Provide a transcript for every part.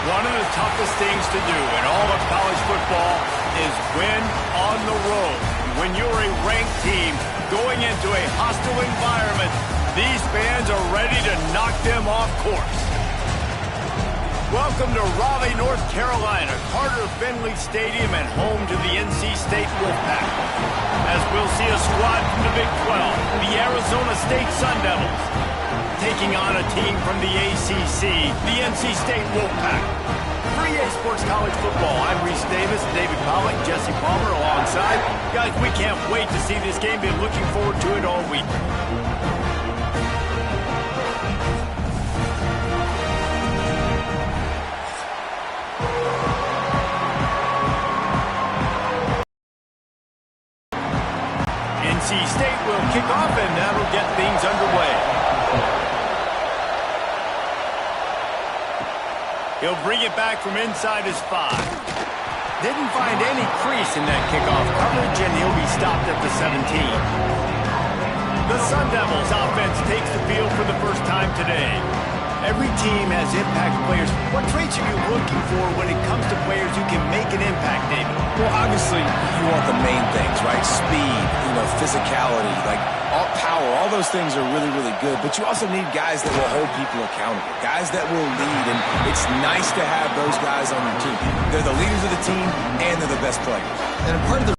One of the toughest things to do in all of college football is win on the road. When you're a ranked team going into a hostile environment, these fans are ready to knock them off course. Welcome to Raleigh, North Carolina, Carter Finley Stadium, and home to the NC State Wolfpack. As we'll see a squad from the Big 12, the Arizona State Sun Devils, taking on a team from the ACC, the NC State Wolfpack. For EA Sports College Football, I'm Reese Davis, David Pollack, Jesse Palmer alongside. Guys, we can't wait to see this game. Been looking forward to it all week. NC State will kick off, and that'll get things underway. He'll bring it back from inside his 5. Didn't find any crease in that kickoff coverage, and he'll be stopped at the 17. The Sun Devils offense takes the field for the first time today. Every team has impact players. What traits are you looking for when it comes to players who can make an impact, David? Well, obviously, you want the main things, right? Speed, physicality, like all power. All those things are really, really good. But you also need guys that will hold people accountable, guys that will lead. And it's nice to have those guys on your team. They're the leaders of the team, and they're the best players. And a part of the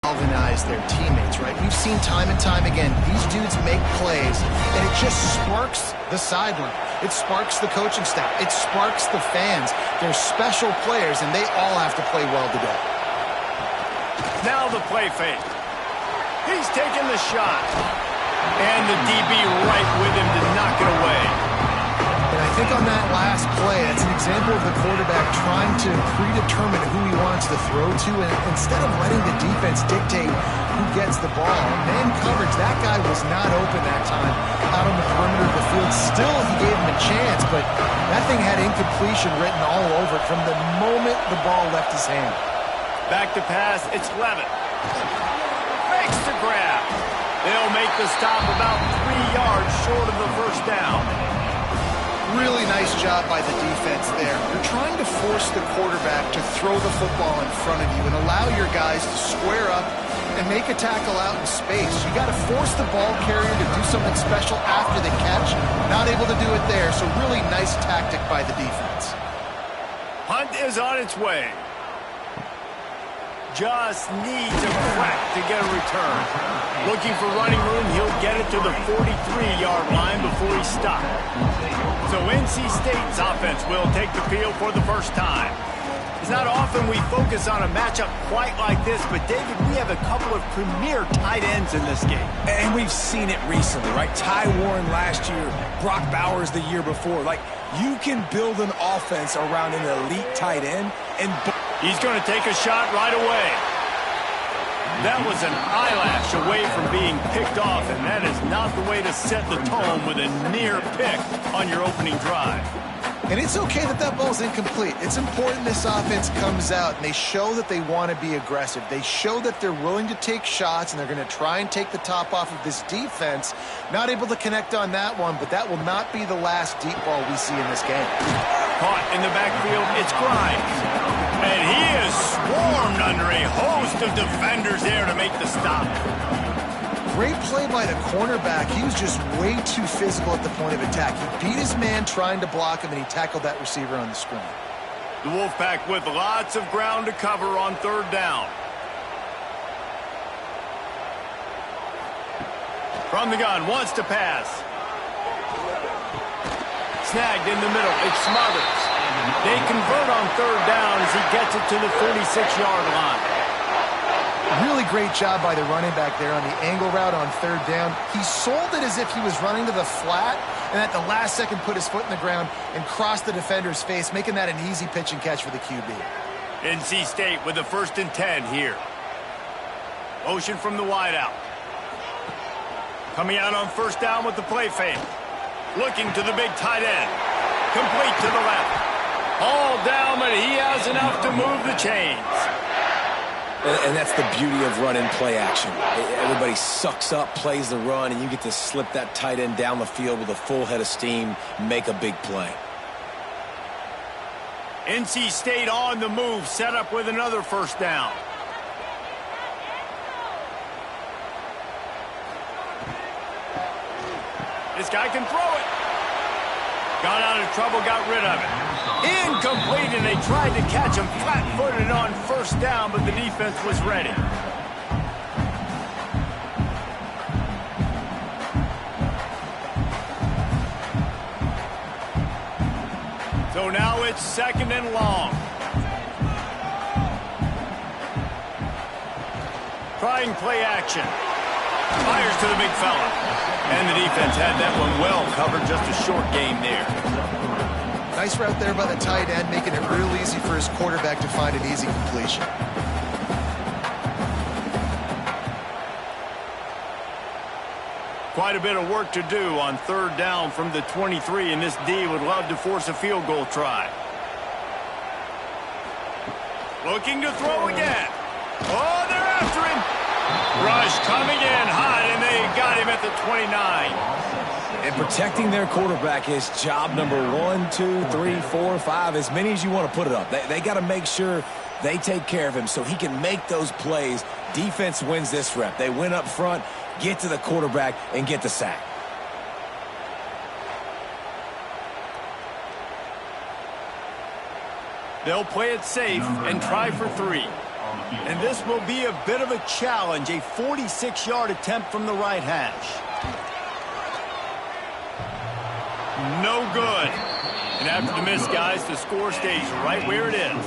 galvanize their teammates, right? We've seen time and time again, these dudes make plays, and it just sparks the sideline. It sparks the coaching staff. It sparks the fans. They're special players, and they all have to play well today. Now the play fake. He's taking the shot. And the DB right with him to knock it away. And I think on that last play, that's an example of the quarterback trying to predetermine who he wants to throw to, and instead of letting the defense dictate who gets the ball. Man coverage, that guy was not open that time out on the perimeter of the field. Still, he gave him a chance, but that thing had incompletion written all over it from the moment the ball left his hand. Back to pass, it's Levitt. Makes the grab. They'll make the stop about 3 yards short of the first down. Really nice job by the defense there. You're trying to force the quarterback to throw the football in front of you and allow your guys to square up and make a tackle out in space. You got to force the ball carrier to do something special after the catch. Not able to do it there, so really nice tactic by the defense. Punt is on its way. Just needs a crack to get a return. Looking for running room, he'll get it to the 43-yard line before he's stopped. So NC State's offense will take the field for the first time. It's not often we focus on a matchup quite like this, but David, we have a couple of premier tight ends in this game. And we've seen it recently, right? Ty Warren last year, Brock Bowers the year before. Like, you can build an offense around an elite tight end, and he's going to take a shot right away. That was an eyelash away from being picked off, and that is not the way to set the tone with a near pick on your opening drive. And it's okay that that ball's incomplete. It's important this offense comes out, and they show that they want to be aggressive. They show that they're willing to take shots, and they're going to try and take the top off of this defense. Not able to connect on that one, but that will not be the last deep ball we see in this game. Caught in the backfield, it's Grimes. And he is swarmed under a host of defenders there to make the stop. Great play by the cornerback. He was just way too physical at the point of attack. He beat his man trying to block him, and he tackled that receiver on the screen. The Wolfpack with lots of ground to cover on third down. From the gun, wants to pass. Snagged in the middle, it's Smothers. They convert on third down as he gets it to the 46-yard line. Really great job by the running back there on the angle route on third down. He sold it as if he was running to the flat, and at the last second put his foot in the ground and crossed the defender's face, making that an easy pitch and catch for the QB. NC State with the 1st and 10 here. Motion from the wideout. Coming out on first down with the play fake. Looking to the big tight end. Complete to the left. All down, but he has enough to move the chains. And that's the beauty of running play action. Everybody sucks up, plays the run, and you get to slip that tight end down the field with a full head of steam, make a big play. NC State on the move, set up with another first down. This guy can throw it. Got out of trouble, got rid of it. Incomplete, and they tried to catch him flat-footed on first down, but the defense was ready. So now it's 2nd and long. Trying play action. Fires to the big fella. And the defense had that one well covered, just a short game there. Nice route there by the tight end, making it real easy for his quarterback to find an easy completion. Quite a bit of work to do on 3rd down from the 23, and this D would love to force a field goal try. Looking to throw again. Oh, they're after him. Rush coming in hot, and they got him at the 29. And protecting their quarterback is job number 1, 2, 3, 4, 5, as many as you want to put it up. They got to make sure they take care of him so he can make those plays. Defense wins this rep. They win up front, get to the quarterback, and get the sack. They'll play it safe and try for 3. And this will be a bit of a challenge, a 46-yard attempt from the right hash. No good. And after the miss, guys, the score stays right where it is.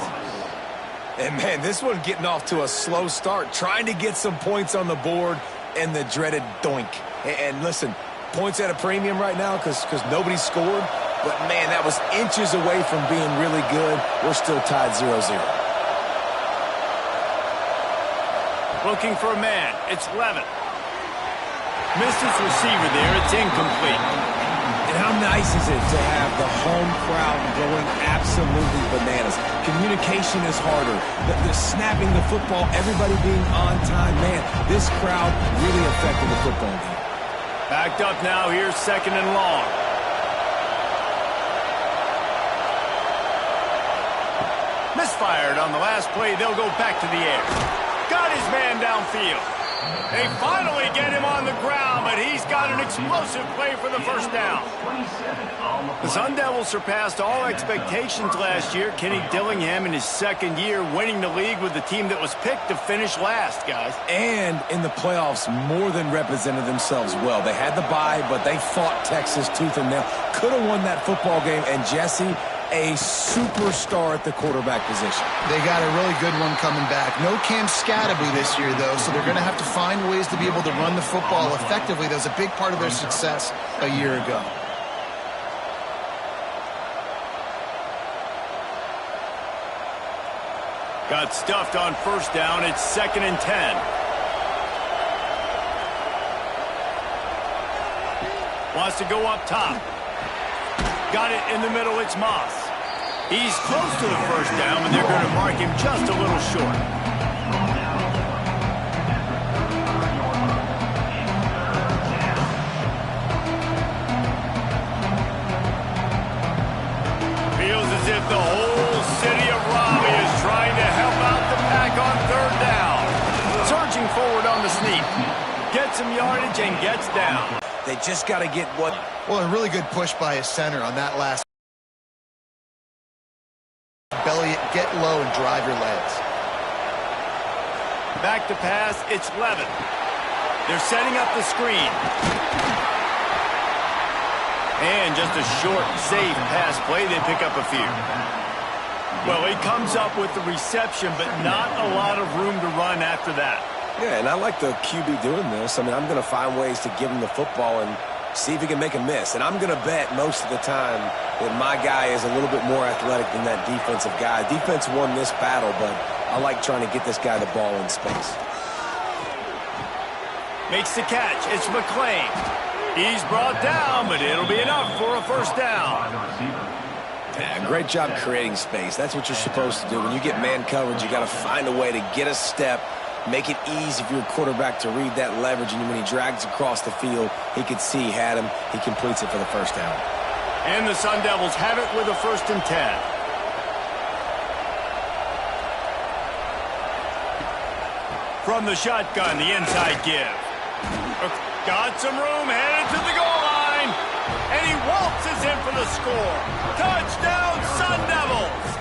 And, man, this one getting off to a slow start, trying to get some points on the board, and the dreaded doink. And listen, points at a premium right now because nobody scored. But, man, that was inches away from being really good. We're still tied 0-0. Looking for a man. It's Levitt. Missed his receiver there. It's incomplete. And how nice is it to have the home crowd going absolutely bananas? Communication is harder. The snapping the football, everybody being on time. Man, this crowd really affected the football game. Backed up now. Here's 2nd and long. Misfired on the last play. They'll go back to the air. Got his man downfield. They finally get him on the ground, but he's got an explosive play for the first down. The Sun Devils surpassed all expectations last year. Kenny Dillingham in his 2nd year winning the league with the team that was picked to finish last, guys. And in the playoffs, more than represented themselves well. They had the bye, but they fought Texas tooth and nail. Could have won that football game, and Jesse, a superstar at the quarterback position. They got a really good one coming back. No Cam Scatterby this year, though, so they're going to have to find ways to be able to run the football effectively. That was a big part of their success a year ago. Got stuffed on first down. It's 2nd and 10. Wants to go up top. Got it in the middle. It's Moss. He's close to the first down, and they're going to mark him just a little short. Feels as if the whole city of Raleigh is trying to help out the Pack on 3rd down. Surging forward on the sneak. Gets some yardage and gets down. They just got to get what... Well, a really good push by his center on that last. Belly it, get low and drive your legs. Back to pass, it's Levitt. They're setting up the screen. And just a short, safe pass play. They pick up a few. Well, he comes up with the reception, but not a lot of room to run after that. Yeah, and I like the QB doing this. I mean, I'm going to find ways to give him the football and see if he can make a miss. And I'm going to bet most of the time that my guy is a little bit more athletic than that defensive guy. Defense won this battle, but I like trying to get this guy the ball in space. Makes the catch. It's McClain. He's brought down, but it'll be enough for a first down. Yeah, great job creating space. That's what you're supposed to do. When you get man coverage, you got to find a way to get a step, make it easy for your quarterback to read that leverage, and when he drags across the field, he could see he had him. He completes it for the first down. And the Sun Devils have it with a 1st and 10. From the shotgun, the inside give. Got some room, headed to the goal line. And he waltzes in for the score. Touchdown, Sun Devils!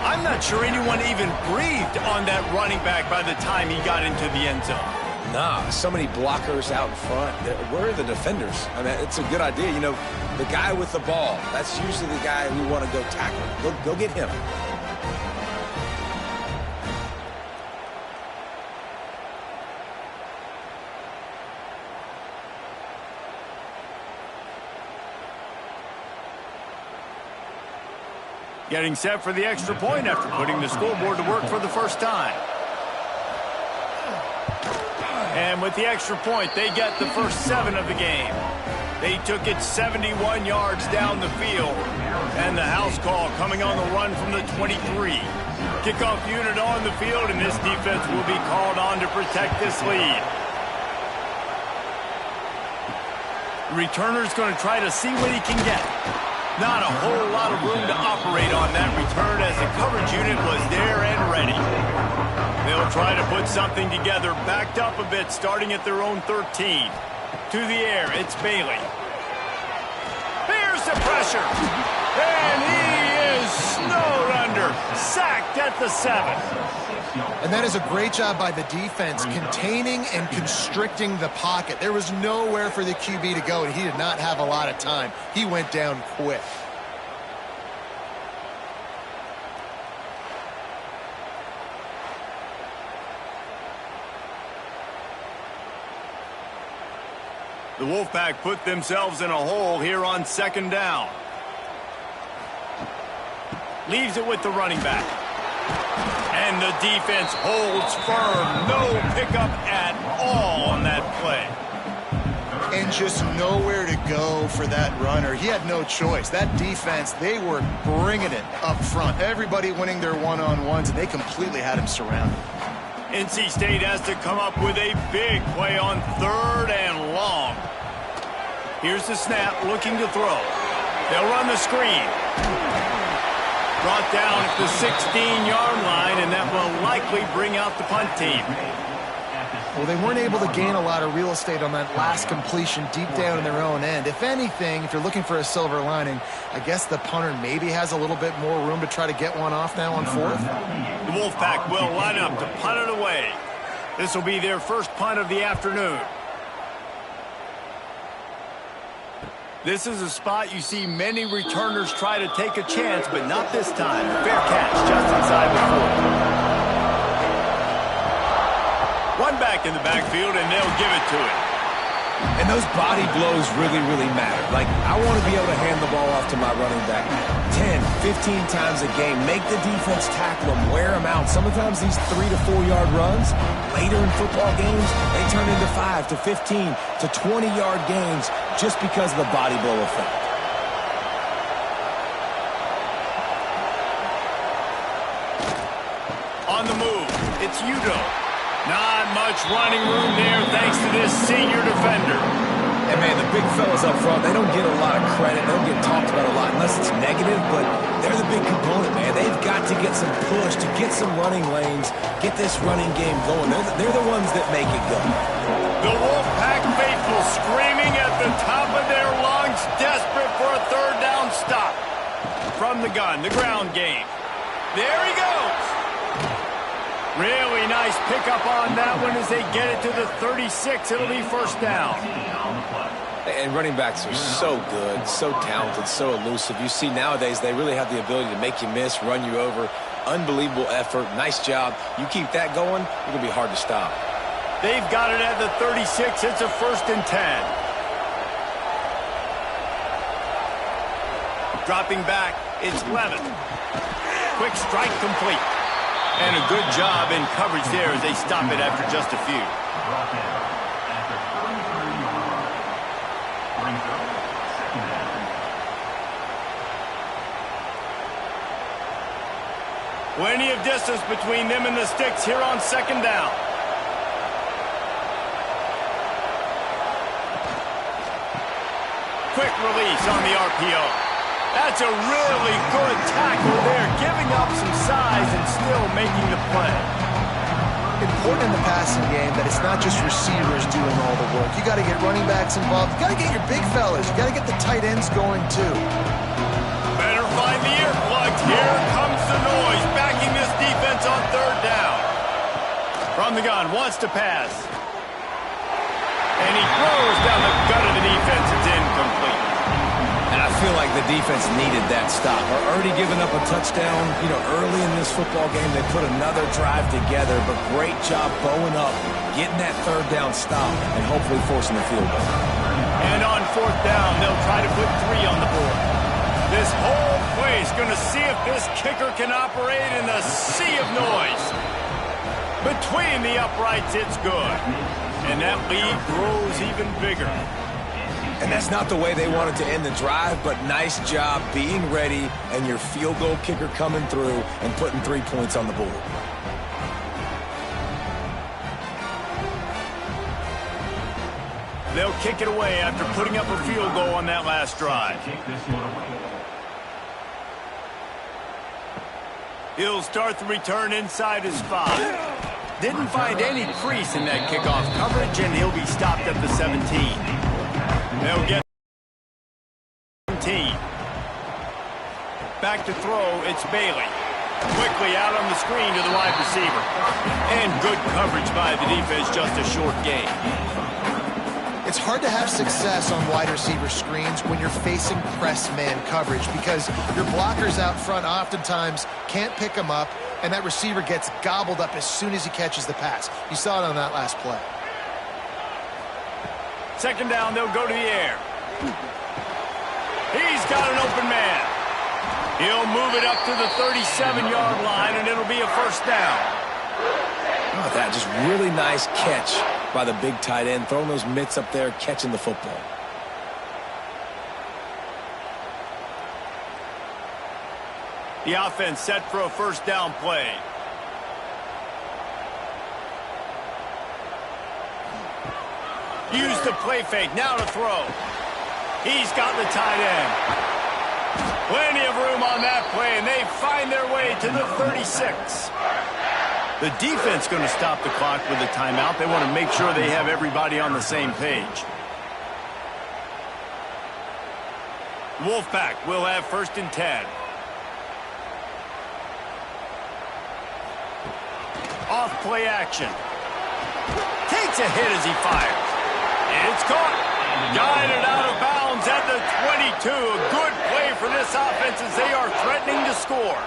I'm not sure anyone even breathed on that running back by the time he got into the end zone. Nah, so many blockers out in front. Where are the defenders? I mean, it's a good idea. You know, the guy with the ball, that's usually the guy we want to go tackle. Go get him. Getting set for the extra point after putting the scoreboard to work for the first time. And with the extra point, they get the first 7 of the game. They took it 71 yards down the field. And the house call coming on the run from the 23. Kickoff unit on the field, and this defense will be called on to protect this lead. The returner's going to try to see what he can get. Not a whole lot of room to operate on that return as the coverage unit was there and ready. They'll try to put something together, backed up a bit, starting at their own 13. To the air, it's Bailey. Here's the pressure. And he is snowed under, sacked at the 7. And that is a great job by the defense, containing and constricting the pocket. There was nowhere for the QB to go, and he did not have a lot of time. He went down quick. The Wolfpack put themselves in a hole here on 2nd down. Leaves it with the running back. And the defense holds firm. No pickup at all on that play. And just nowhere to go for that runner. He had no choice. That defense, they were bringing it up front. Everybody winning their one-on-ones, and they completely had him surrounded. NC State has to come up with a big play on 3rd and long. Here's the snap, looking to throw. They'll run the screen. Brought down at the 16-yard line, and that will likely bring out the punt team. Well, they weren't able to gain a lot of real estate on that last completion deep down in their own end. If anything, if you're looking for a silver lining, I guess the punter maybe has a little bit more room to try to get one off now on 4th. The Wolfpack will line up to punt it away. This will be their first punt of the afternoon. This is a spot you see many returners try to take a chance, but not this time. Fair catch just inside the 4. One back in the backfield, and they'll give it to it. And those body blows really, really matter. Like, I want to be able to hand the ball off to my running back 10, 15 times a game. Make the defense tackle them, wear them out. Sometimes these 3 to 4 yard runs, later in football games, they turn into 5 to 15 to 20 yard gains just because of the body blow effect. On the move, it's Udo. Not much running room there thanks to this senior defender. And, man, the big fellas up front, they don't get a lot of credit. They don't get talked about a lot unless it's negative, but they're the big component, man. They've got to get some push to get some running lanes, get this running game going. They're the ones that make it go. The Wolfpack faithful screaming at the top of their lungs, desperate for a 3rd down stop. From the gun, the ground game. There he goes. Really nice pickup on that one as they get it to the 36. It'll be 1st down. And running backs are so good, so talented, so elusive. You see nowadays they really have the ability to make you miss, run you over. Unbelievable effort. Nice job. You keep that going, it's going to be hard to stop. They've got it at the 36. It's a 1st and 10. Dropping back, it's Levin. Quick strike complete. And a good job in coverage there as they stop it after just a few. Plenty of distance between them and the sticks here on 2nd down. Quick release on the RPO. That's a really good tackle there, giving up some size and still making the play. important in the passing game that it's not just receivers doing all the work. You got to get running backs involved. You got to get your big fellas. You got to get the tight ends going too. Better find the earplugs. Here comes the noise, backing this defense on third down. From the gun, wants to pass. And he throws down the gut of the defense. It's incomplete. And I feel like the defense needed that stop. They're already giving up a touchdown, early in this football game. They put another drive together, but great job bowing up, getting that third down stop, and hopefully forcing the field goal. And on fourth down, they'll try to put 3 on the board. This whole place going to see if this kicker can operate in the sea of noise. Between the uprights, it's good. And that lead grows even bigger. And that's not the way they wanted to end the drive, but nice job being ready and your field goal kicker coming through and putting 3 points on the board. They'll kick it away after putting up a field goal on that last drive. He'll start the return inside his 5. Didn't find any crease in that kickoff coverage, and he'll be stopped at the 17. They'll get 17. Back to throw, it's Bailey. Quickly out on the screen to the wide receiver. And good coverage by the defense, just a short gain. It's hard to have success on wide receiver screens when you're facing press man coverage because your blockers out front oftentimes can't pick them up, and that receiver gets gobbled up as soon as he catches the pass. You saw it on that last play. Second down, they'll go to the air. He's got an open man. He'll move it up to the 37-yard line, and it'll be a first down. Oh, that just really nice catch by the big tight end, throwing those mitts up there, catching the football. The offense set for a first down play. Use the play fake, now to throw. He's got the tight end. Plenty of room on that play, and they find their way to the 36. The defense going to stop the clock with a timeout. They want to make sure they have everybody on the same page. Wolfpack will have first and 10. Off play action. Takes a hit as he fires. It's caught. Guided out of bounds at the 22. A good play for this offense as they are threatening to score.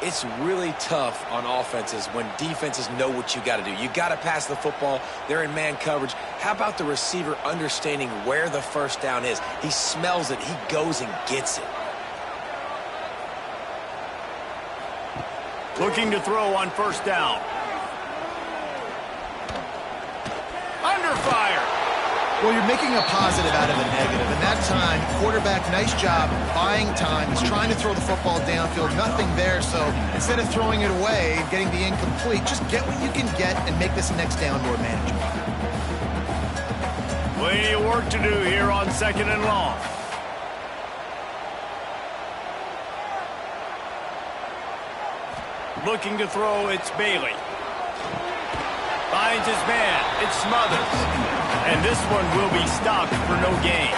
It's really tough on offenses when defenses know what you got to do. You got to pass the football. They're in man coverage. How about the receiver understanding where the first down is? He smells it. He goes and gets it. Looking to throw on first down. Under fire. Well, you're making a positive out of a negative, and that time, quarterback, nice job buying time. He's trying to throw the football downfield, nothing there, so instead of throwing it away and getting the incomplete, just get what you can get and make this next down more manageable. Plenty of work to do here on second and long. Looking to throw, it's Bailey. Finds his man, it's Smothers. And this one will be stopped for no gain.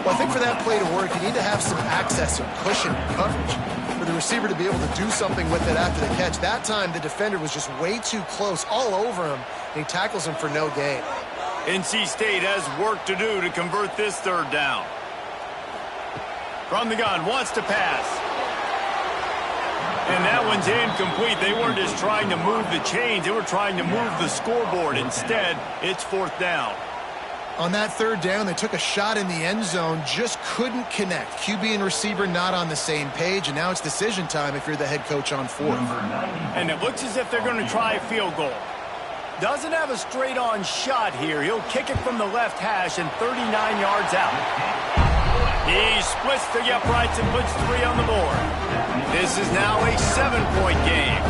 Well, I think for that play to work, you need to have some access or cushion coverage for the receiver to be able to do something with it after the catch. That time, the defender was just way too close, all over him, and he tackles him for no gain. NC State has work to do to convert this third down. From the gun, wants to pass. And that one's incomplete. They weren't just trying to move the chains. They were trying to move the scoreboard. Instead, it's fourth down. On that third down, they took a shot in the end zone, just couldn't connect. QB and receiver not on the same page, and now it's decision time if you're the head coach on fourth. And it looks as if they're going to try a field goal. Doesn't have a straight-on shot here. He'll kick it from the left hash and 39 yards out. He splits the uprights and puts 3 on the board. This is now a 7-point game.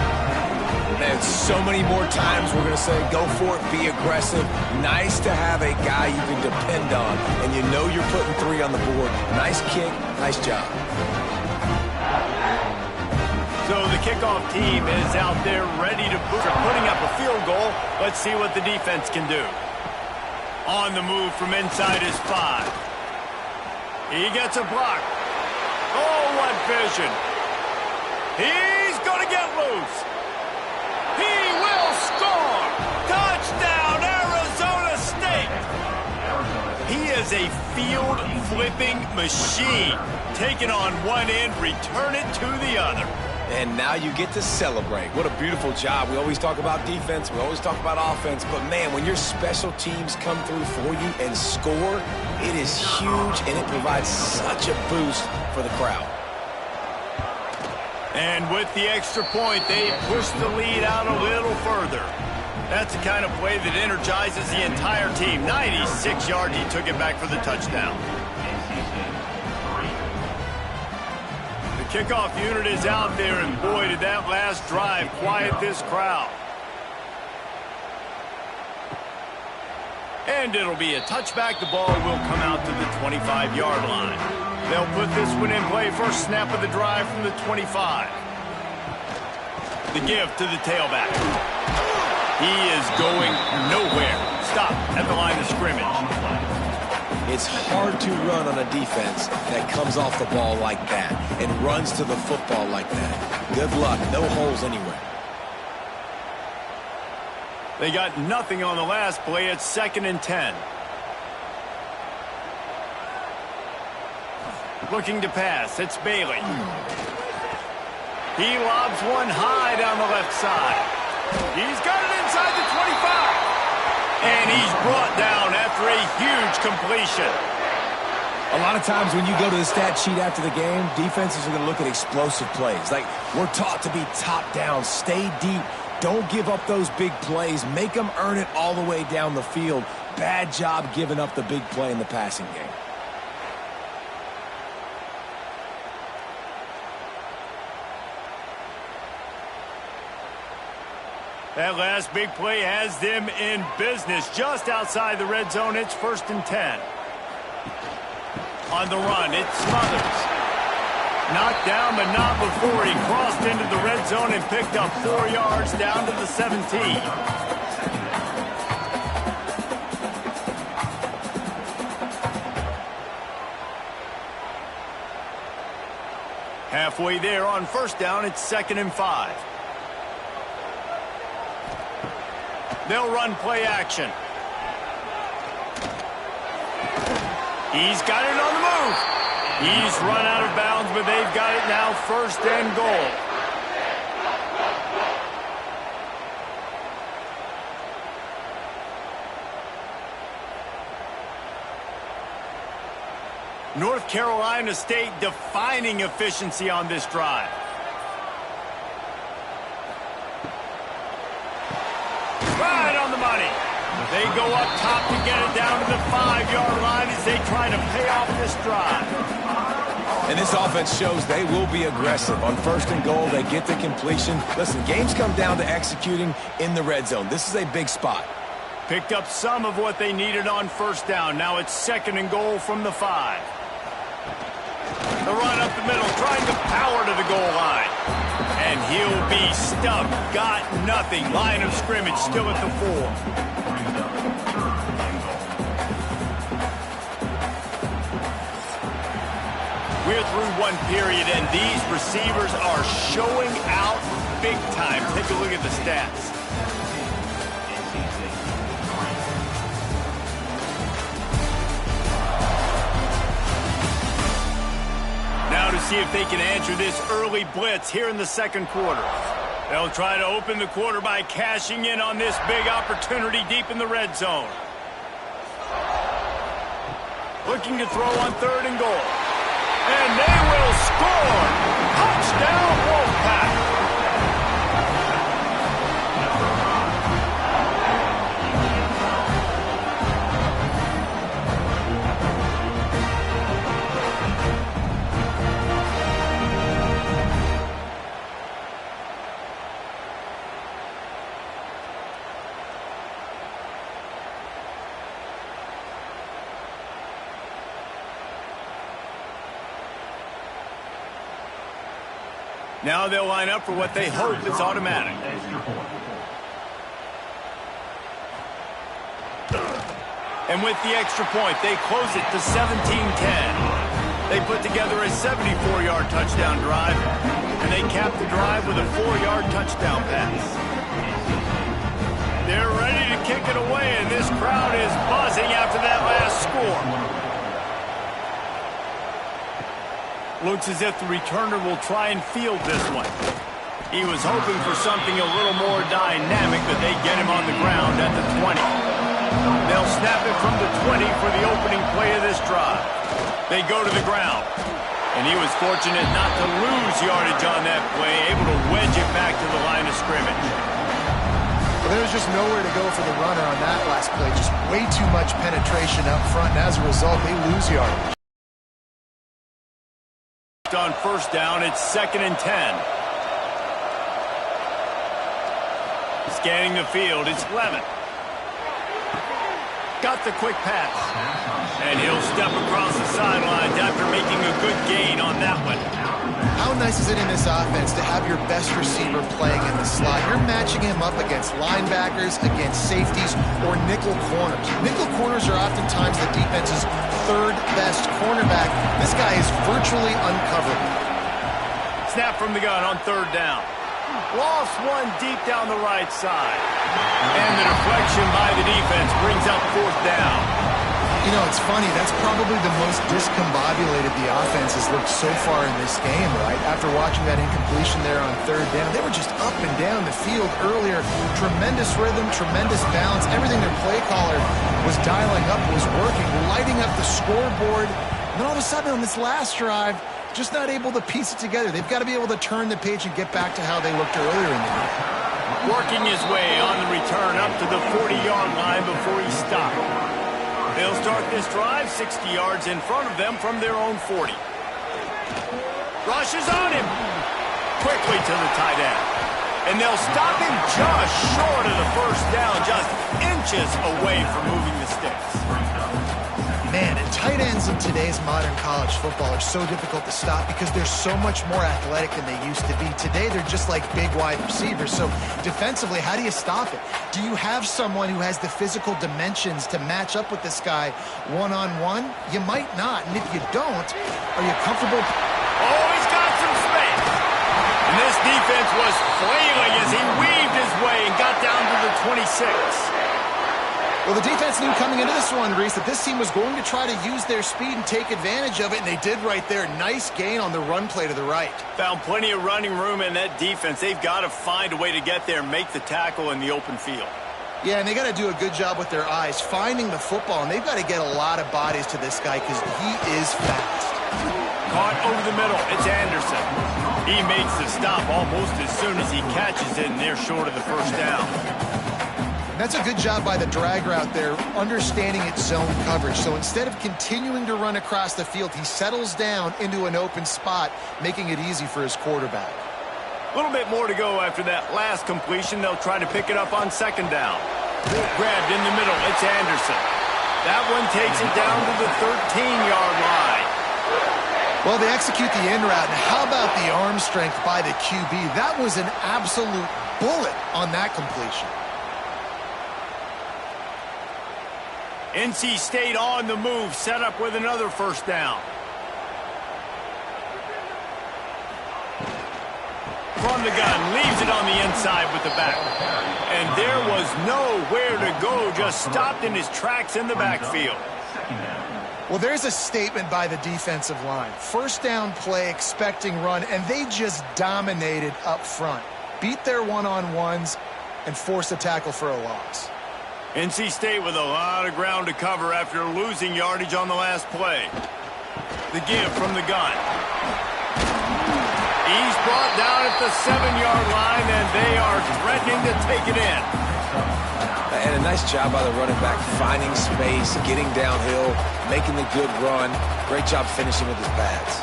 Man, so many more times we're going to say, go for it, be aggressive. Nice to have a guy you can depend on, and you know you're putting 3 on the board. Nice kick, nice job. So the kickoff team is out there ready to putting up a field goal. Let's see what the defense can do. On the move from inside his 5. He gets a block. Oh, what vision. He's going to get loose. He will score. Touchdown, Arizona State. He is a field-flipping machine. Taking on one end, return it to the other. And now you get to celebrate. What a beautiful job. We always talk about defense. We always talk about offense. But, man, when your special teams come through for you and score, it is huge, and it provides such a boost for the crowd. And with the extra point, they push the lead out a little further. That's the kind of play that energizes the entire team. 96 yards, he took it back for the touchdown. Kickoff unit is out there, and boy, did that last drive quiet this crowd. And it'll be a touchback. The ball will come out to the 25-yard line. They'll put this one in play. First snap of the drive from the 25. The give to the tailback. He is going nowhere. Stop at the line of scrimmage. It's hard to run on a defense that comes off the ball like that and runs to the football like that. Good luck. No holes anywhere. They got nothing on the last play. It's 2nd and 10. Looking to pass. It's Bailey. He lobs one high down the left side. He's got it inside the 25. And he's brought down after a huge completion. A lot of times when you go to the stat sheet after the game, defenses are going to look at explosive plays. Like, we're taught to be top down, stay deep, don't give up those big plays, make them earn it all the way down the field. Bad job giving up the big play in the passing game. That last big play has them in business just outside the red zone. It's 1st and 10. On the run, it's Smothers. Knocked down, but not before he crossed into the red zone and picked up 4 yards down to the 17. Halfway there on 1st down, it's 2nd and 5. They'll run play action. He's got it on the move. He's run out of bounds, but they've got it now 1st and goal. North Carolina State defining efficiency on this drive. Right on the money. They go up top to get it down to the 5-yard line as they try to pay off this drive. And this offense shows they will be aggressive. On 1st and goal, they get the completion. Listen, games come down to executing in the red zone. This is a big spot. Picked up some of what they needed on 1st down. Now it's 2nd and goal from the 5. The run up the middle, trying to power to the goal line. And he'll be stuffed. Got nothing. Line of scrimmage still at the 4. We're through one period, and these receivers are showing out big time. Take a look at the stats. Now to see if they can answer this early blitz here in the 2nd quarter. They'll try to open the quarter by cashing in on this big opportunity deep in the red zone. Looking to throw on 3rd and goal. And they will score! Touchdown, Wolfpack! Now they'll line up for what they hope is automatic. And with the extra point, they close it to 17-10. They put together a 74-yard touchdown drive, and they cap the drive with a 4-yard touchdown pass. They're ready to kick it away, and this crowd is buzzing after that last score. Looks as if the returner will try and field this one. He was hoping for something a little more dynamic, but they get him on the ground at the 20. They'll snap it from the 20 for the opening play of this drive. They go to the ground, and he was fortunate not to lose yardage on that play, able to wedge it back to the line of scrimmage. Well, there was just nowhere to go for the runner on that last play. Just way too much penetration up front, and as a result, they lose yardage. On first down, it's 2nd and 10. Scanning the field, it's Levin. Got the quick pass. And he'll step across the sidelines after making a good gain on that one. How nice is it in this offense to have your best receiver playing in the slot? You're matching him up against linebackers, against safeties, or nickel corners. Nickel corners are oftentimes the defense's third best cornerback. This guy is virtually uncoverable. Snap from the gun on 3rd down. Lost one deep down the right side. And the deflection by the defense brings up 4th down. You know, it's funny. That's probably the most discombobulated the offense has looked so far in this game, right? After watching that incompletion there on 3rd down, they were just up and down the field earlier. Tremendous rhythm, tremendous balance. Everything their play caller was dialing up was working, lighting up the scoreboard. And then all of a sudden on this last drive, just not able to piece it together. They've got to be able to turn the page and get back to how they looked earlier in the game. Working his way on the return up to the 40-yard line before he stopped. They'll start this drive 60 yards in front of them from their own 40. Rushes on him. Quickly to the tight end. And they'll stop him just short of the first down, just inches away from moving the sticks. Man, and tight ends in today's modern college football are so difficult to stop because they're so much more athletic than they used to be. Today, they're just like big wide receivers. So defensively, how do you stop it? Do you have someone who has the physical dimensions to match up with this guy one-on-one? You might not. And if you don't, are you comfortable? Oh, he's got some space. And this defense was flailing as he weaved his way and got down to the 26. Well, the defense knew coming into this one, Reese, that this team was going to try to use their speed and take advantage of it, and they did right there. Nice gain on the run play to the right. Found plenty of running room in that defense. They've got to find a way to get there and make the tackle in the open field. Yeah, and they got to do a good job with their eyes, finding the football, and they've got to get a lot of bodies to this guy because he is fast. Caught over the middle. It's Anderson. He makes the stop almost as soon as he catches it, and they're short of the first down. That's a good job by the drag route there, understanding its zone coverage. So instead of continuing to run across the field, he settles down into an open spot, making it easy for his quarterback. A little bit more to go after that last completion. They'll try to pick it up on 2nd down. Grabbed in the middle. It's Anderson. That one takes it down to the 13-yard line. Well, they execute the in route, and how about the arm strength by the QB? That was an absolute bullet on that completion. NC State on the move, set up with another first down. From the gun, leaves it on the inside with the back. And there was nowhere to go, just stopped in his tracks in the backfield. Well, there's a statement by the defensive line. First down play, expecting run, and they just dominated up front. Beat their one-on-ones and forced a tackle for a loss. NC State with a lot of ground to cover after losing yardage on the last play. The give from the gun. He's brought down at the 7-yard line, and they are threatening to take it in. And a nice job by the running back, finding space, getting downhill, making the good run. Great job finishing with his pads.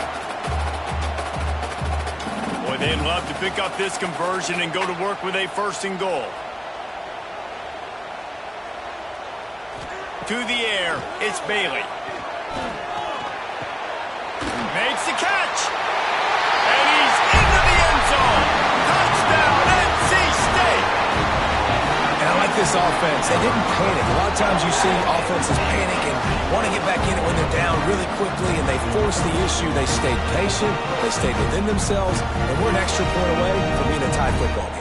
Boy, they'd love to pick up this conversion and go to work with a 1st and goal. To the air, it's Bailey. Makes the catch. And he's into the end zone. this offense, they didn't panic. A lot of times you see offenses panic and want to get back in it when they're down really quickly, and they force the issue. They stayed patient. They stayed within themselves, and we're an extra point away from being a tie football game.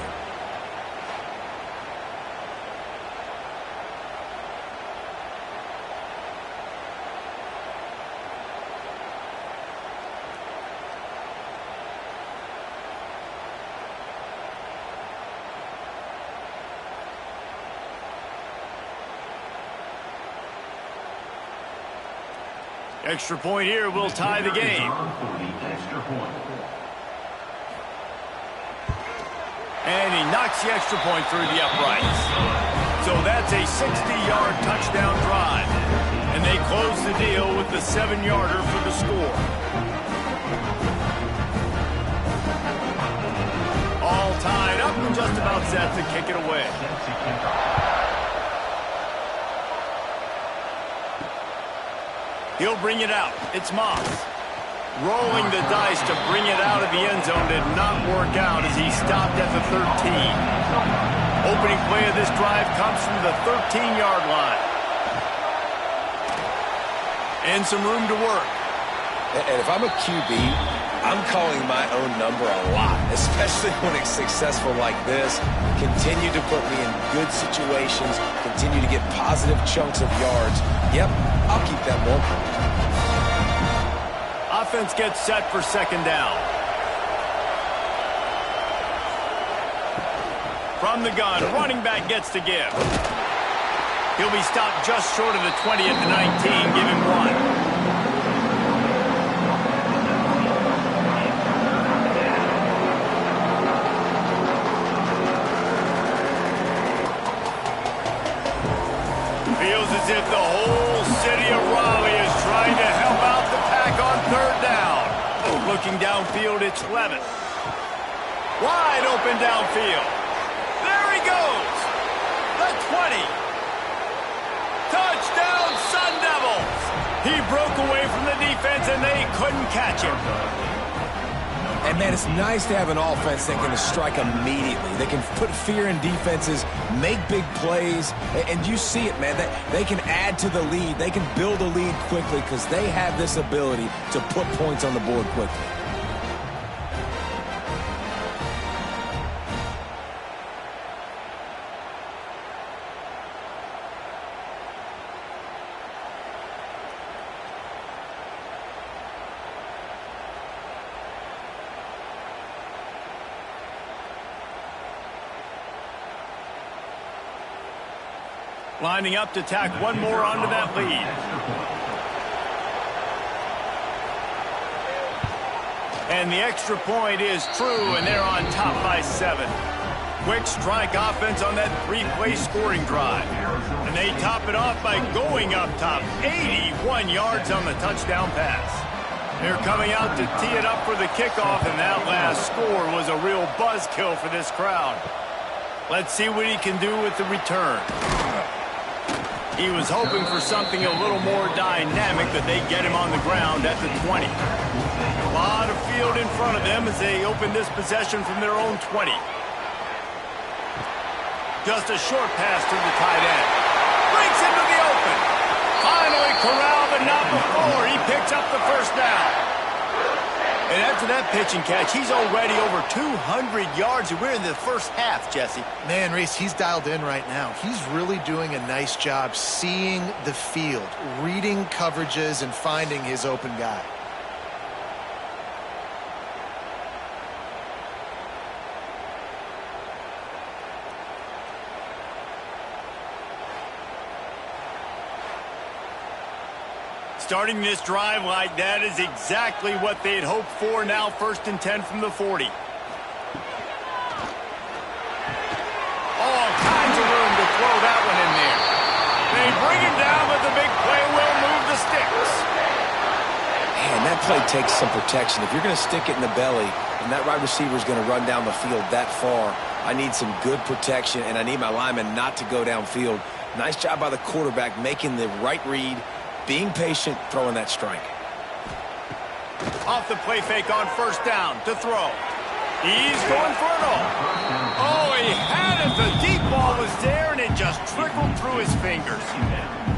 Extra point here will tie the game. And he knocks the extra point through the uprights. So that's a 60-yard touchdown drive. And they close the deal with the 7-yarder for the score. All tied up and just about set to kick it away. He'll bring it out. It's Moss. Rolling the dice to bring it out of the end zone did not work out as he stopped at the 13. Opening play of this drive comes from the 13-yard line. And some room to work. And if I'm a QB, I'm calling my own number a lot, especially when it's successful like this. Continue to put me in good situations. Continue to get positive chunks of yards. Yep, I'll keep that one. Offense gets set for second down. From the gun, running back gets to give. He'll be stopped just short of the 20 at the 19, give him 1. Feels as if the whole city of Raleigh is trying to help out the Pack on third down. Looking downfield, it's Levitt. Wide open downfield. There he goes. The 20. Touchdown, Sun Devils. He broke away from the defense and they couldn't catch him. And, man, it's nice to have an offense that can strike immediately. They can put fear in defenses, make big plays, and you see it, man. They can add to the lead. They can build a lead quickly because they have this ability to put points on the board quickly. Lining up to tack one more onto that lead. And the extra point is true, and they're on top by 7. Quick strike offense on that 3-play scoring drive. And they top it off by going up top. 81 yards on the touchdown pass. They're coming out to tee it up for the kickoff, and that last score was a real buzzkill for this crowd. Let's see what he can do with the return. He was hoping for something a little more dynamic, but they get him on the ground at the 20. A lot of field in front of them as they open this possession from their own 20. Just a short pass to the tight end. Breaks into the open. Finally corralled, but not before. He picks up the first down. And after that pitch and catch, he's already over 200 yards, and we're in the first half, Jesse. Man, Reese, he's dialed in right now. He's really doing a nice job seeing the field, reading coverages, and finding his open guy. Starting this drive like that is exactly what they'd hoped for. Now 1st and 10 from the 40. All kinds of room to throw that one in there. They bring him down, but the big play will move the sticks. Man, that play takes some protection. If you're going to stick it in the belly and that wide receiver is going to run down the field that far, I need some good protection, and I need my lineman not to go downfield. Nice job by the quarterback making the right read, being patient, throwing that strike. Off the play fake on 1st down to throw. He's going for it all. Oh, he had it. The deep ball was there, and it just trickled through his fingers.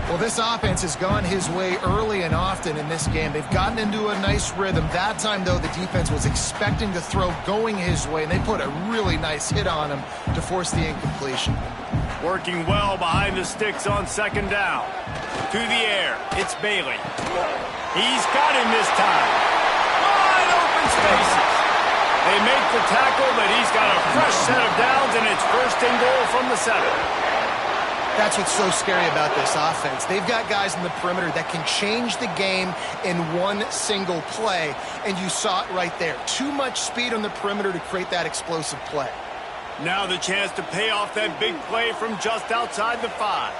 Well, this offense has gone his way early and often in this game. They've gotten into a nice rhythm. That time, though, the defense was expecting the throw going his way, and they put a really nice hit on him to force the incompletion. Working well behind the sticks on second down. To the air. It's Bailey. He's got him this time. Wide open spaces. They make the tackle, but he's got a fresh set of downs, and it's first and goal from the 7. That's what's so scary about this offense. They've got guys in the perimeter that can change the game in one single play, and you saw it right there. Too much speed on the perimeter to create that explosive play. Now the chance to pay off that big play from just outside the 5.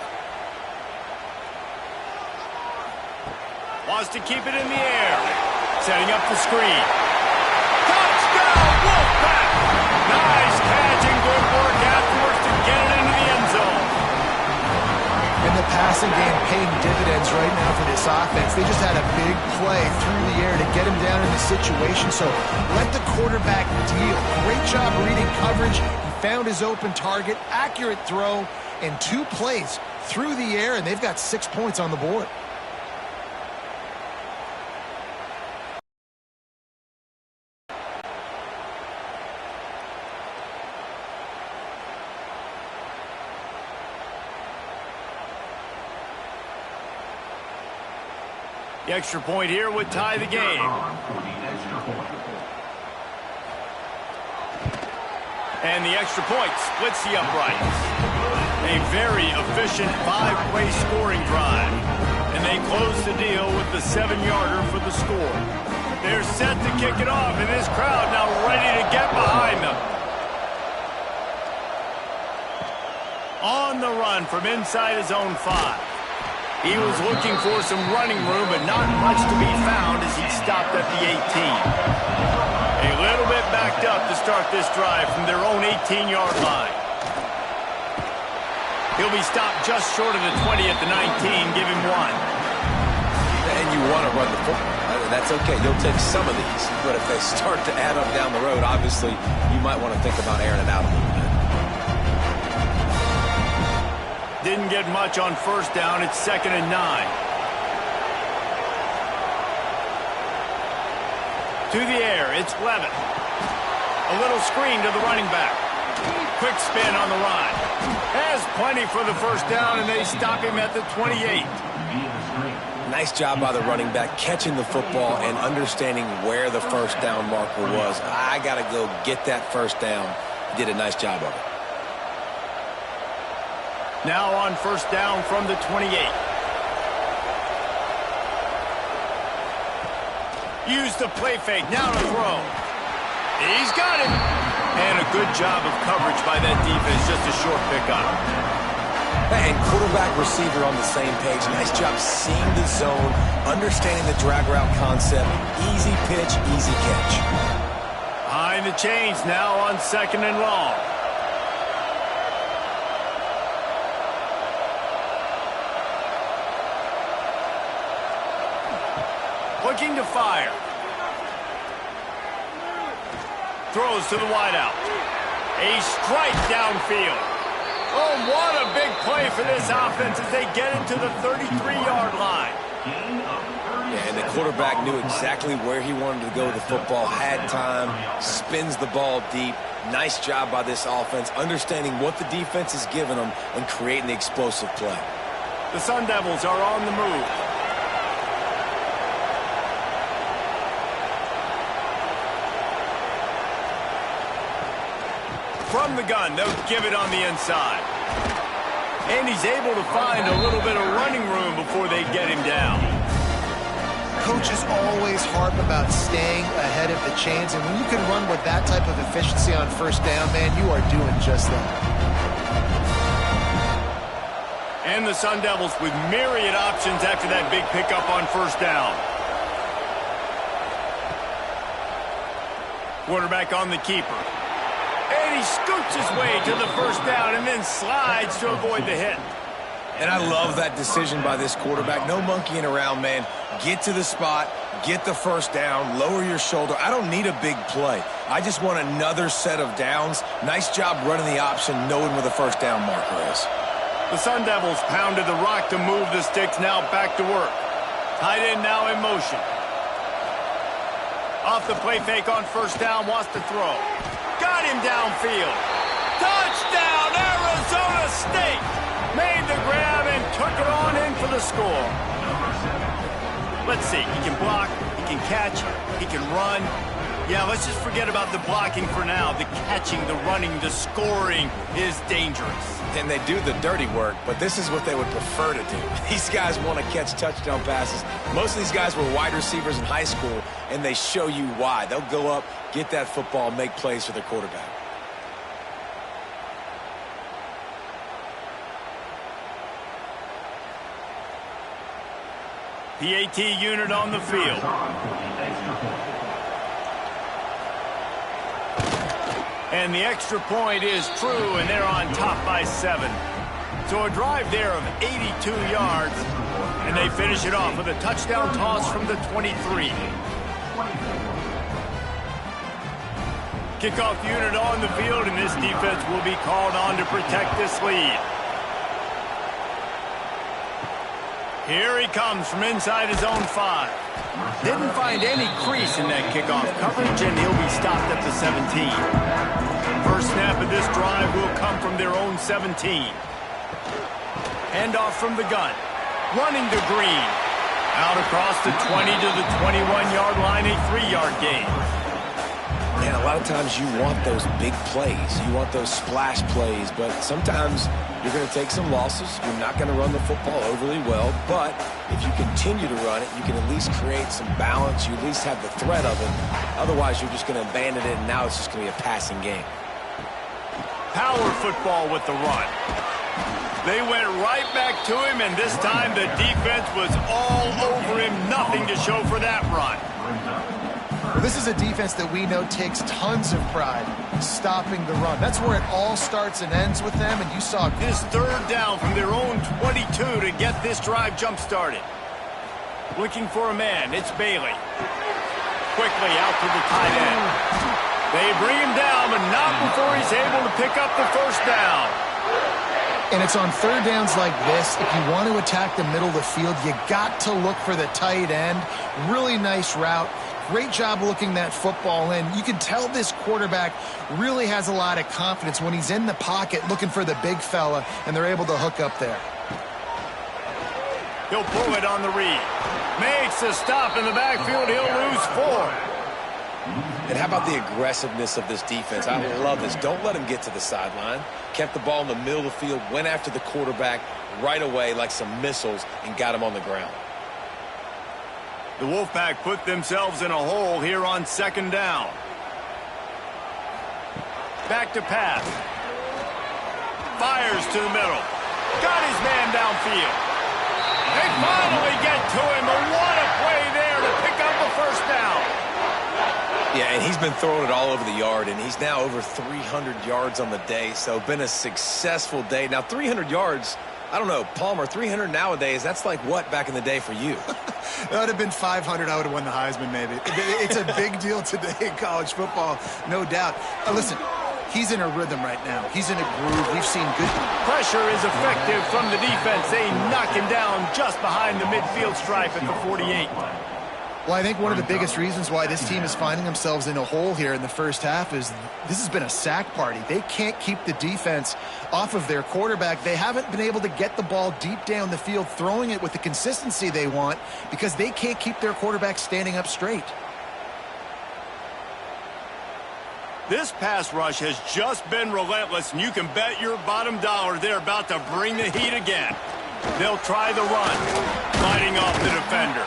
Wants to keep it in the air. Setting up the screen. Touchdown, Wolfpack! Nice catch and good work afterwards to get it into the end zone. And the passing game paying dividends right now for this offense. They just had a big play through the air to get him down in the situation. So let the quarterback deal. Great job reading coverage. He found his open target, accurate throw, and 2 plays through the air, and they've got 6 points on the board. The extra point here would tie the game. And the extra point splits the uprights. A very efficient 5-play scoring drive. And they close the deal with the 7-yarder for the score. They're set to kick it off, and this crowd now ready to get behind them. On the run from inside his own 5. He was looking for some running room, but not much to be found as he stopped at the 18. A little bit backed up to start this drive from their own 18-yard line. He'll be stopped just short of the 20 at the 19. Give him 1. And you want to run the football. That's okay. You'll take some of these. But if they start to add up down the road, obviously, you might want to think about airing it out a little bit. Didn't get much on first down. It's 2nd and 9. To the air, it's Levitt. A little screen to the running back. Quick spin on the run. Has plenty for the first down, and they stop him at the 28. Nice job by the running back catching the football and understanding where the first down marker was. I got to go get that first down. He did a nice job of it. Now on first down from the 28. Use the play fake. Now to throw. He's got it. And a good job of coverage by that defense. Just a short pickup. And quarterback receiver on the same page. Nice job seeing the zone, understanding the drag route concept. Easy pitch, easy catch. Behind the chains now on 2nd and long. Looking to fire. Throws to the wideout. A strike downfield. Oh, what a big play for this offense as they get into the 33-yard line. Yeah, and the quarterback knew exactly where he wanted to go with the football, had time, spins the ball deep. Nice job by this offense, understanding what the defense is giving them and creating the explosive play. The Sun Devils are on the move. From the gun, they'll give it on the inside. And he's able to find a little bit of running room before they get him down. Coaches always harp about staying ahead of the chains, and when you can run with that type of efficiency on first down, man, you are doing just that. And the Sun Devils with myriad options after that big pickup on first down. Quarterback on the keeper. And he scoots his way to the first down and then slides to avoid the hit. And I love that decision by this quarterback. No monkeying around, man. get to the spot, get the first down, lower your shoulder. I don't need a big play. I just want another set of downs. Nice job running the option, knowing where the first down marker is. The Sun Devils pounded the rock to move the sticks, now back to work. Tight end now in motion. Off the play fake on first down, wants to throw. Got him downfield. Touchdown, Arizona State! Made the grab and took it on in for the score. Let's see, he can block, he can catch, he can run. Yeah, let's just forget about the blocking for now. The catching, the running, the scoring is dangerous. And they do the dirty work, but this is what they would prefer to do. These guys want to catch touchdown passes. Most of these guys were wide receivers in high school, and they show you why. They'll go up, get that football, make plays for their quarterback. PAT unit on the field. And the extra point is true, and they're on top by 7. So a drive there of 82 yards, and they finish it off with a touchdown toss from the 23. Kickoff unit on the field, and this defense will be called on to protect this lead. Here he comes from inside his own 5. Didn't find any crease in that kickoff coverage, and he'll be stopped at the 17. First snap of this drive will come from their own 17. Handoff from the gun. Running to Green. Out across the 20 to the 21-yard line, a 3-yard gain. Man, a lot of times you want those big plays. You want those splash plays, but sometimes you're going to take some losses. You're not going to run the football overly well, but if you continue to run it, you can at least create some balance. You at least have the threat of it. Otherwise, you're just going to abandon it, and now it's just going to be a passing game. Power football with the run. They went right back to him, and this time the defense was all over him. Nothing to show for that run. Well, this is a defense that we know takes tons of pride stopping the run. That's where it all starts and ends with them, and you saw this third down from their own 22 to get this drive jump-started. Looking for a man, it's Bailey. Quickly out to the tight end. They bring him down, but not before he's able to pick up the first down. And it's on third downs like this, if you want to attack the middle of the field, you got to look for the tight end. Really nice route. Great job looking that football in. You can tell this quarterback really has a lot of confidence when he's in the pocket looking for the big fella, and they're able to hook up there. He'll pull it on the read. Makes a stop in the backfield. He'll lose 4. And how about the aggressiveness of this defense? I love this. Don't let him get to the sideline. Kept the ball in the middle of the field, went after the quarterback right away like some missiles, and got him on the ground. The Wolfpack put themselves in a hole here on second down. Back to pass. Fires to the middle. Got his man downfield. They finally get to him, but what a play there to pick up the first down. Yeah, and he's been throwing it all over the yard, and he's now over 300 yards on the day, so been a successful day. Now, 300 yards, I don't know, Palmer, 300 nowadays, that's like what back in the day for you? That would have been 500. I would have won the Heisman, maybe. It's a big deal today in college football, no doubt. Listen, he's in a rhythm right now. He's in a groove. We've seen good pressure is effective from the defense. They knock him down just behind the midfield stripe at the 48. Well, I think one of the biggest reasons why this team is finding themselves in a hole here in the first half is this has been a sack party. They can't keep the defense off of their quarterback. They haven't been able to get the ball deep down the field, throwing it with the consistency they want because they can't keep their quarterback standing up straight. This pass rush has just been relentless, and you can bet your bottom dollar they're about to bring the heat again. They'll try the run, fighting off the defender.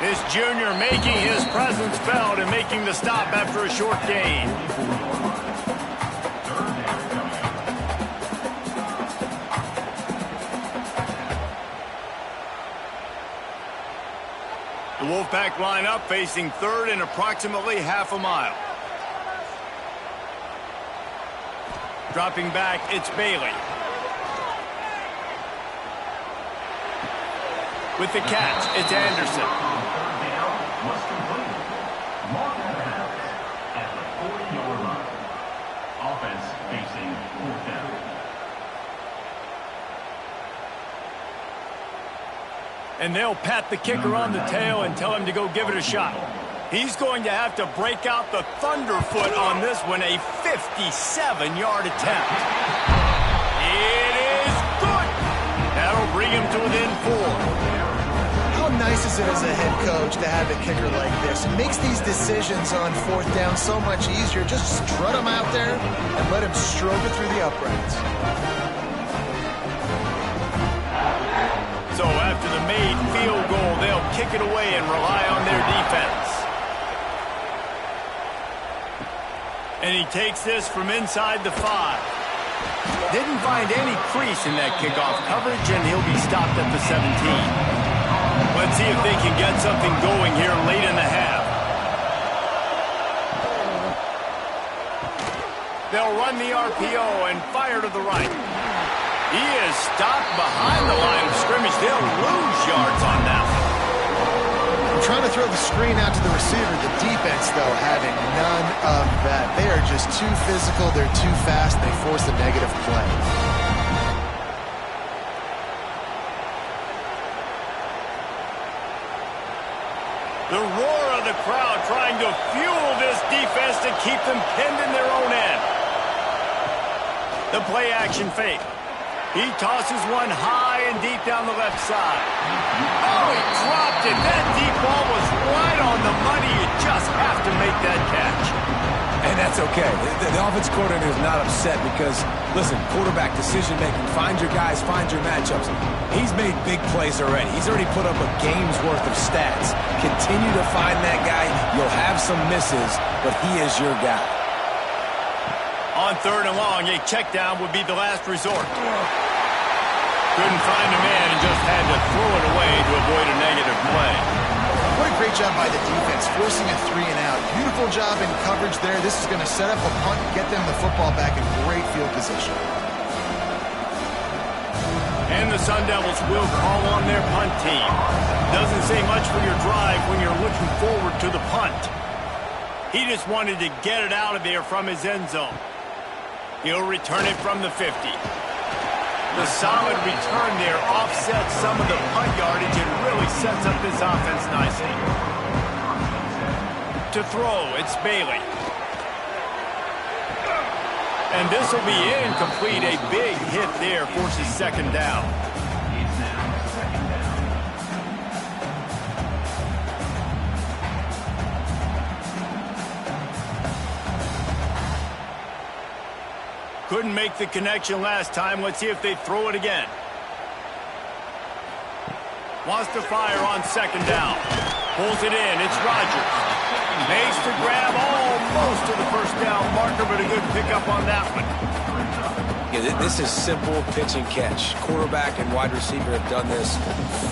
This junior making his presence felt and making the stop after a short gain. The Wolfpack line up facing third and approximately half a mile. Dropping back, it's Bailey. With the catch, it's Anderson. And they'll pat the kicker on the tail and tell him to go give it a shot. He's going to have to break out the thunderfoot on this one, a 57-yard attempt. It is good. That'll bring him to within 4. How nice is it as a head coach to have a kicker like this? It makes these decisions on 4th down so much easier. Just strut him out there and let him stroke it through the uprights. So after the made field goal, they'll kick it away and rely on their defense. And he takes this from inside the 5. Didn't find any crease in that kickoff coverage, and he'll be stopped at the 17. Let's see if they can get something going here late in the half. They'll run the RPO and fire to the right. He is stopped behind the line of scrimmage. They'll lose yards on that one. I'm trying to throw the screen out to the receiver. The defense, though, having none of that. They are just too physical. They're too fast. They force a negative play. The roar of the crowd trying to fuel this defense to keep them pinned in their own end. The play action fake. He tosses one high and deep down the left side. Oh, he dropped it. That deep ball was right on the money. You just have to make that catch. And that's okay. The offense coordinator is not upset because, listen, quarterback decision-making, find your guys, find your matchups. He's made big plays already. He's already put up a game's worth of stats. Continue to find that guy. You'll have some misses, but he is your guy. On 3rd and long, a check down would be the last resort. Couldn't find a man and just had to throw it away to avoid a negative play. What a great job by the defense, forcing a 3 and out. Beautiful job in coverage there. This is going to set up a punt, get them the football back in great field position. And the Sun Devils will call on their punt team. Doesn't say much for your drive when you're looking forward to the punt. He just wanted to get it out of there from his end zone. He'll return it from the 50. The solid return there offsets some of the punt yardage and really sets up this offense nicely. To throw, it's Bailey. And this will be incomplete. A big hit there forces 2nd down. Couldn't make the connection last time. Let's see if they throw it again. Wants to fire on 2nd down. Pulls it in. It's Rodgers. Makes the grab almost to the 1st down marker, but a good pickup on that one. Yeah, this is simple pitch and catch. Quarterback and wide receiver have done this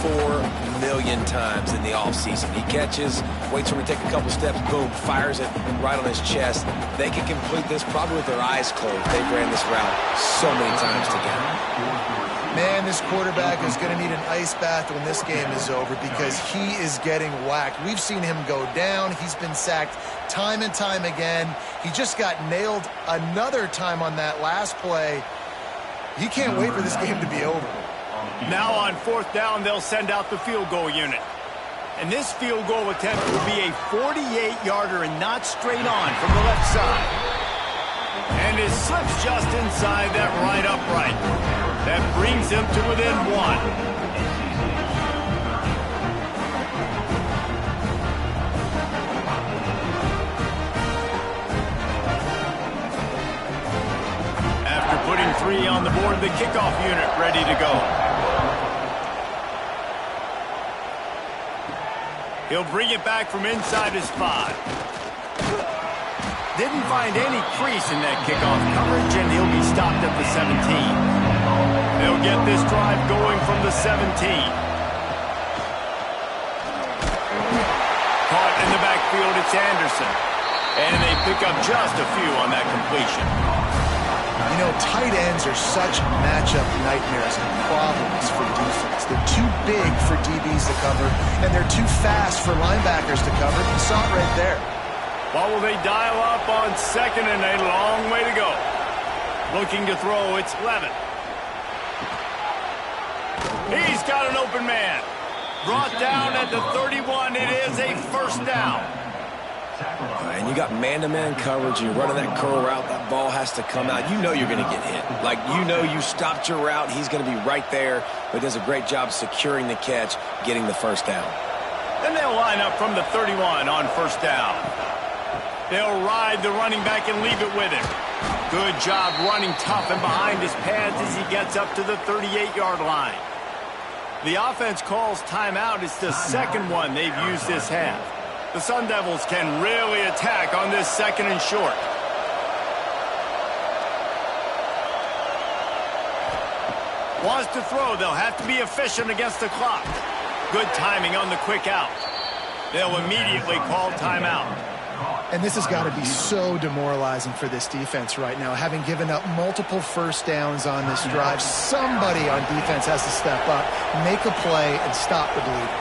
4 million times in the offseason. He catches, waits for him to take a couple steps, boom, fires it right on his chest. They can complete this probably with their eyes closed. They've ran this route so many times together. Man, this quarterback is going to need an ice bath when this game is over because he is getting whacked. We've seen him go down. He's been sacked time and time again. He just got nailed another time on that last play. He can't wait for this game to be over. Now on 4th down, they'll send out the field goal unit. And this field goal attempt will be a 48-yarder and not straight on from the left side. And it slips just inside that right upright. That brings him to within 1. After putting 3 on the board, the kickoff unit ready to go. He'll bring it back from inside his 5. Didn't find any crease in that kickoff coverage, and he'll be stopped at the 17. They'll get this drive going from the 17. Caught in the backfield, it's Anderson. And they pick up just a few on that completion. You know, tight ends are such matchup nightmares and problems for defense. They're too big for DBs to cover, and they're too fast for linebackers to cover. You saw it right there. What will they dial up on second and a long way to go? Looking to throw, it's Levin. He's got an open man. Brought down at the 31. It is a first down. And you got man-to-man coverage. You're running that curl route. That ball has to come out. You know you're going to get hit. Like, you know you stopped your route. He's going to be right there. But does a great job securing the catch, getting the first down. Then they'll line up from the 31 on first down. They'll ride the running back and leave it with him. Good job running tough and behind his pads as he gets up to the 38-yard line. The offense calls timeout. It's the second one they've used this half. The Sun Devils can really attack on this second and short. Wants to throw. They'll have to be efficient against the clock. Good timing on the quick out. They'll immediately call timeout. And this has got to be so demoralizing for this defense right now, having given up multiple first downs on this drive. Somebody on defense has to step up, make a play, and stop the bleeding.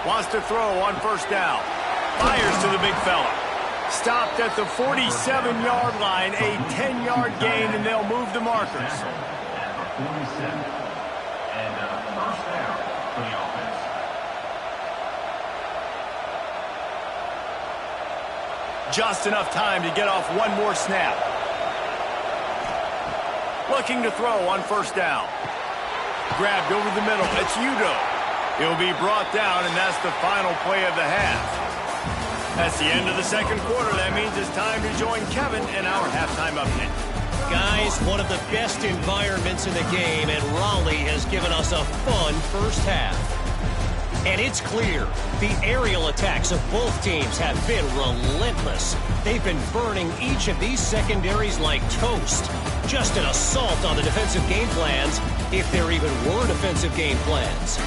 Wants to throw on first down. Fires to the big fella. Stopped at the 47-yard line, a 10-yard gain, and they'll move the markers. 47 and first down for the offense. Just enough time to get off one more snap. Looking to throw on first down. Grabbed over the middle. It's Udo. He'll be brought down, and that's the final play of the half. That's the end of the second quarter. That means it's time to join Kevin in our halftime update. Guys, one of the best environments in the game, and Raleigh has given us a fun first half. And it's clear, the aerial attacks of both teams have been relentless. They've been burning each of these secondaries like toast. Just an assault on the defensive game plans, if there even were defensive game plans.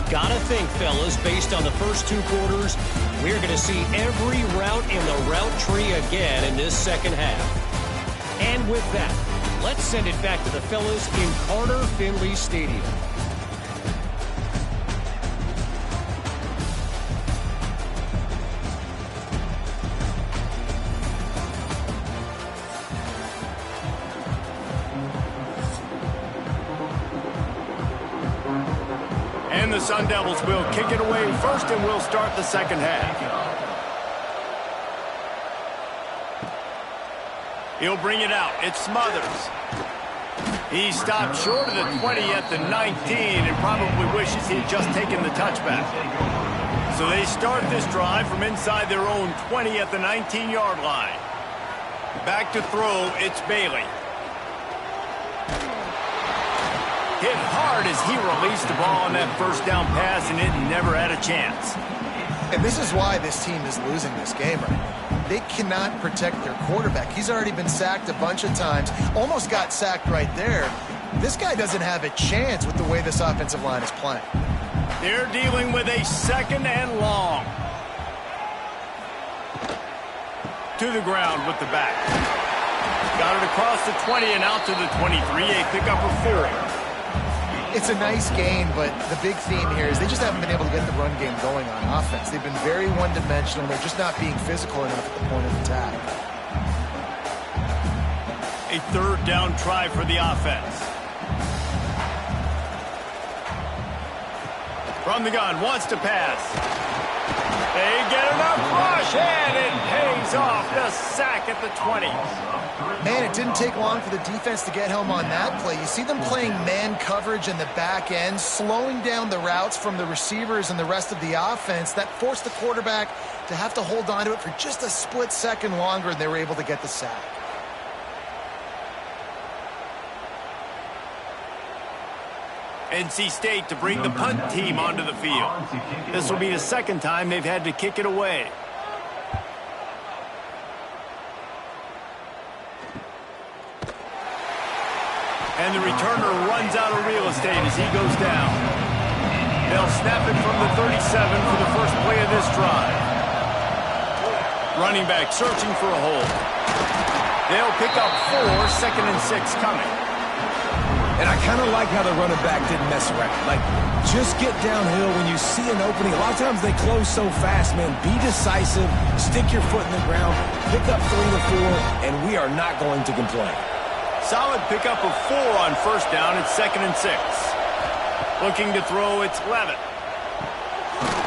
Gotta think, fellas, based on the first two quarters, we're going to see every route in the route tree again in this second half. And with that, let's send it back to the fellas in Carter Finley Stadium. And the Sun Devils will kick it away first, and we'll start the second half. He'll bring it out. It's Smothers. He stopped short of the 20 at the 19 and probably wishes he had just taken the touchback. So they start this drive from inside their own 20 at the 19-yard line. Back to throw, it's Bailey. Hit hard as he released the ball on that first down pass, and it never had a chance. And this is why this team is losing this game right now. They cannot protect their quarterback. He's already been sacked a bunch of times. Almost got sacked right there. This guy doesn't have a chance with the way this offensive line is playing. They're dealing with a second and long. To the ground with the back. Got it across the 20 and out to the 23. A pickup of 4. It's a nice gain, but the big theme here is they just haven't been able to get the run game going on offense. They've been very one-dimensional. They're just not being physical enough at the point of attack. A third down try for the offense. From the gun, wants to pass. They get enough rush, and it pays off. The sack at the 20. Man, it didn't take long for the defense to get home on that play. You see them playing man coverage in the back end, slowing down the routes from the receivers and the rest of the offense. That forced the quarterback to have to hold on to it for just a split second longer, and they were able to get the sack. NC State to bring the punt team onto the field. This will be the second time they've had to kick it away. And the returner runs out of real estate as he goes down. They'll snap it from the 37 for the first play of this drive. Running back searching for a hole. They'll pick up 4, 2nd and 6 coming. And I kind of like how the running back didn't mess around. Like, just get downhill when you see an opening. A lot of times they close so fast, man. Be decisive, stick your foot in the ground, pick up 3 or 4, and we are not going to complain. Solid pickup of 4 on first down. It's 2nd and 6. Looking to throw, it's Levitt.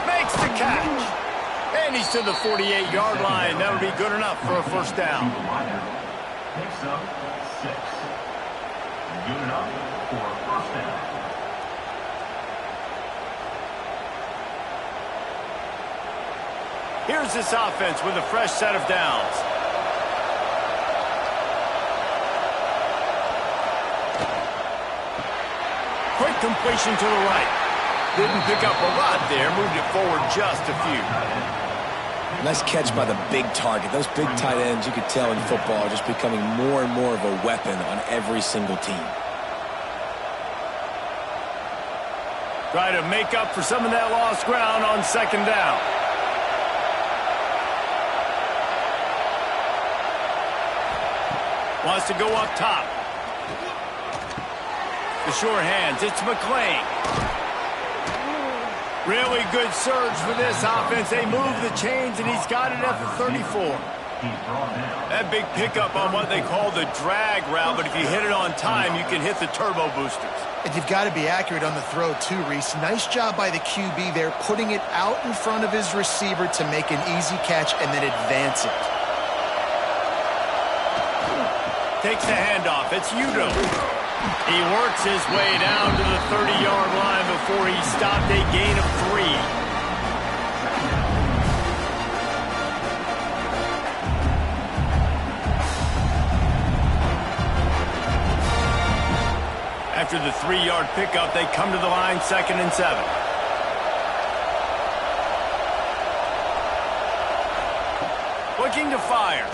Makes the catch. And he's to the 48-yard line. That would be good enough for a first down. Picks up 6. Good enough for a first down. Here's this offense with a fresh set of downs. Quick completion to the right. Didn't pick up a lot there. Moved it forward just a few. Nice catch by the big target. Those big tight ends, you could tell in football, are just becoming more and more of a weapon on every single team. Try to make up for some of that lost ground on second down. Wants to go up top. The sure hands, it's McClain. Really good surge for this offense. They move the chains, and he's got it at the 34. That big pickup on what they call the drag route, but if you hit it on time, you can hit the turbo boosters. And you've got to be accurate on the throw, too, Reese. Nice job by the QB there, putting it out in front of his receiver to make an easy catch and then advance it. Takes the handoff. It's Udo. He works his way down to the 30-yard line before he stopped a gain of 3. After the 3-yard pickup, they come to the line 2nd and 7. Looking to fire.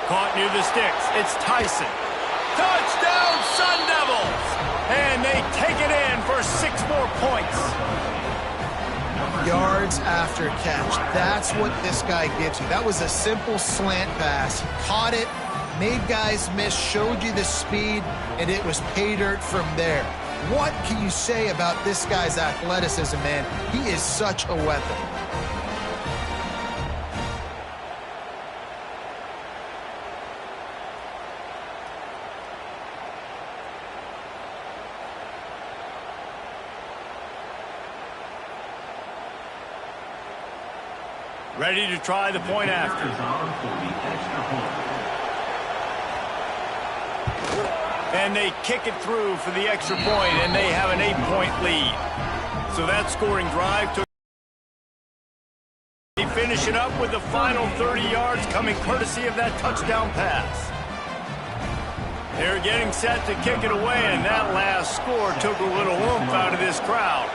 Caught near the sticks. It's Tyson. Touchdown, Sun Devils! And they take it in for 6 more points. Yards after catch. That's what this guy gives you. That was a simple slant pass. He caught it, made guys miss, showed you the speed, and it was pay dirt from there. What can you say about this guy's athleticism, man? He is such a weapon. Ready to try the point after. And they kick it through for the extra point, and they have an 8-point lead. So that scoring drive took. They finish it up with the final 30 yards coming courtesy of that touchdown pass. They're getting set to kick it away, and that last score took a little oomph out of this crowd.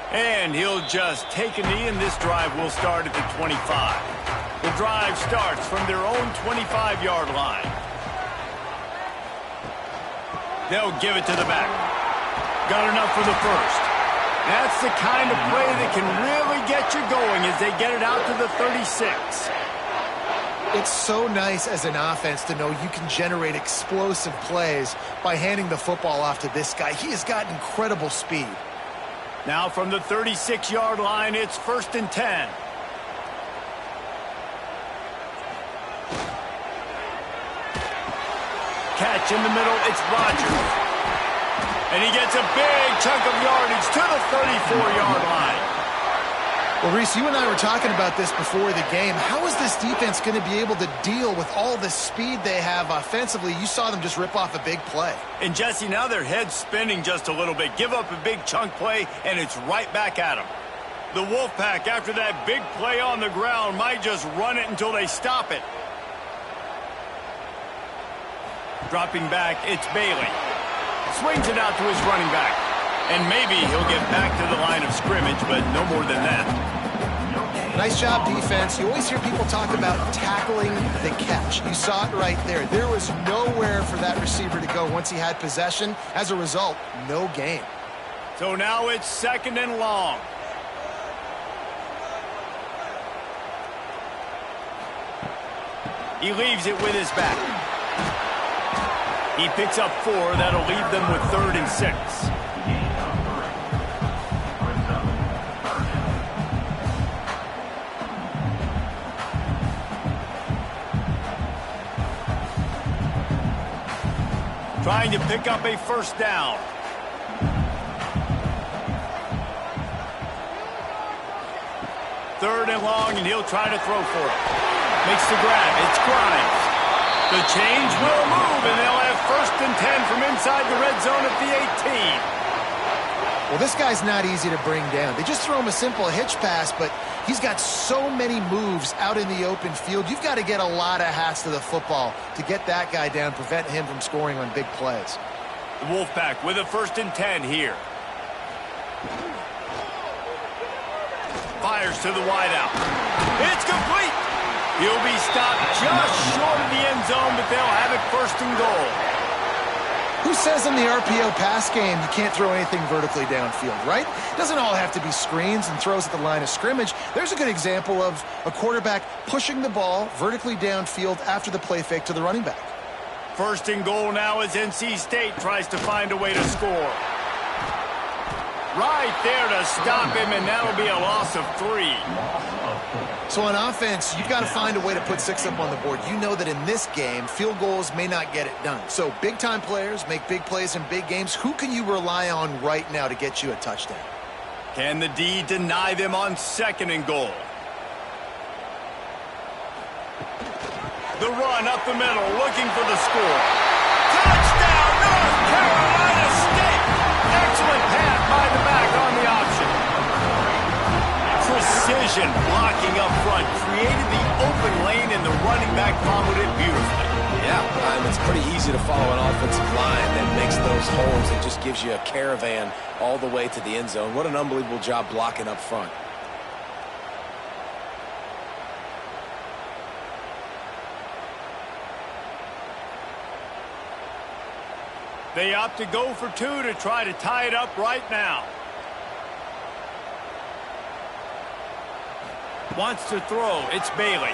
And he'll just take a knee, and this drive will start at the 25. The drive starts from their own 25-yard line. They'll give it to the back. Got enough for the first. That's the kind of play that can really get you going as they get it out to the 36. It's so nice as an offense to know you can generate explosive plays by handing the football off to this guy. He has got incredible speed. Now from the 36-yard line, it's 1st and 10. Catch in the middle, it's Rodgers. And he gets a big chunk of yardage to the 34-yard line. Well, Reese, you and I were talking about this before the game. How is this defense going to be able to deal with all the speed they have offensively? You saw them just rip off a big play. And, Jesse, now their head's spinning just a little bit. Give up a big chunk play, and it's right back at them. The Wolfpack, after that big play on the ground, might just run it until they stop it. Dropping back, it's Bailey. Swings it out to his running back. And maybe he'll get back to the line of scrimmage, but no more than that. Nice job, defense. You always hear people talk about tackling the catch. You saw it right there. There was nowhere for that receiver to go once he had possession. As a result, no gain. So now it's 2nd and long. He leaves it with his back. He picks up 4. That'll leave them with 3rd and 6. Trying to pick up a first down. Third and long, and he'll try to throw for it. Makes the grab. It's Grimes. The change will move, and they'll have 1st and 10 from inside the red zone at the 18. Well, this guy's not easy to bring down. They just throw him a simple hitch pass, but he's got so many moves out in the open field. You've got to get a lot of hats to the football to get that guy down, prevent him from scoring on big plays. The Wolfpack with a 1st and 10 here. Fires to the wideout. It's complete. He'll be stopped just short of the end zone, but they'll have it 1st and goal. Who says in the RPO pass game you can't throw anything vertically downfield, right? It doesn't all have to be screens and throws at the line of scrimmage. There's a good example of a quarterback pushing the ball vertically downfield after the play fake to the running back. 1st and goal now as NC State tries to find a way to score. Right there to stop him, and that'll be a loss of 3. So on offense, you've got to find a way to put 6 up on the board. You know that in this game, field goals may not get it done. So big-time players make big plays in big games. Who can you rely on right now to get you a touchdown? Can the D deny them on 2nd and goal? The run up the middle, looking for the score. Touchdown, North Carolina State! Excellent pass by the back on the option. Precision blocking up front created the open lane, and the running back followed it beautifully. Yeah, it's pretty easy to follow an offensive line that makes those holes and just gives you a caravan all the way to the end zone. What an unbelievable job blocking up front. They opt to go for 2 to try to tie it up right now. Wants to throw. It's Bailey.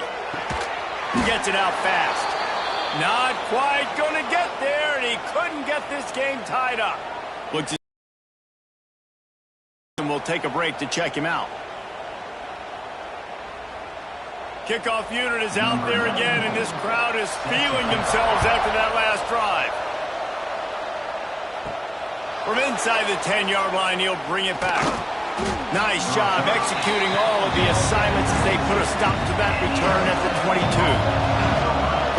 Gets it out fast. Not quite going to get there, and he couldn't get this game tied up. Looks, and we'll take a break to check him out. Kickoff unit is out there again, and this crowd is feeling themselves after that last drive. From inside the 10-yard line, he'll bring it back. Nice job executing all of the assignments as they put a stop to that return at the 22.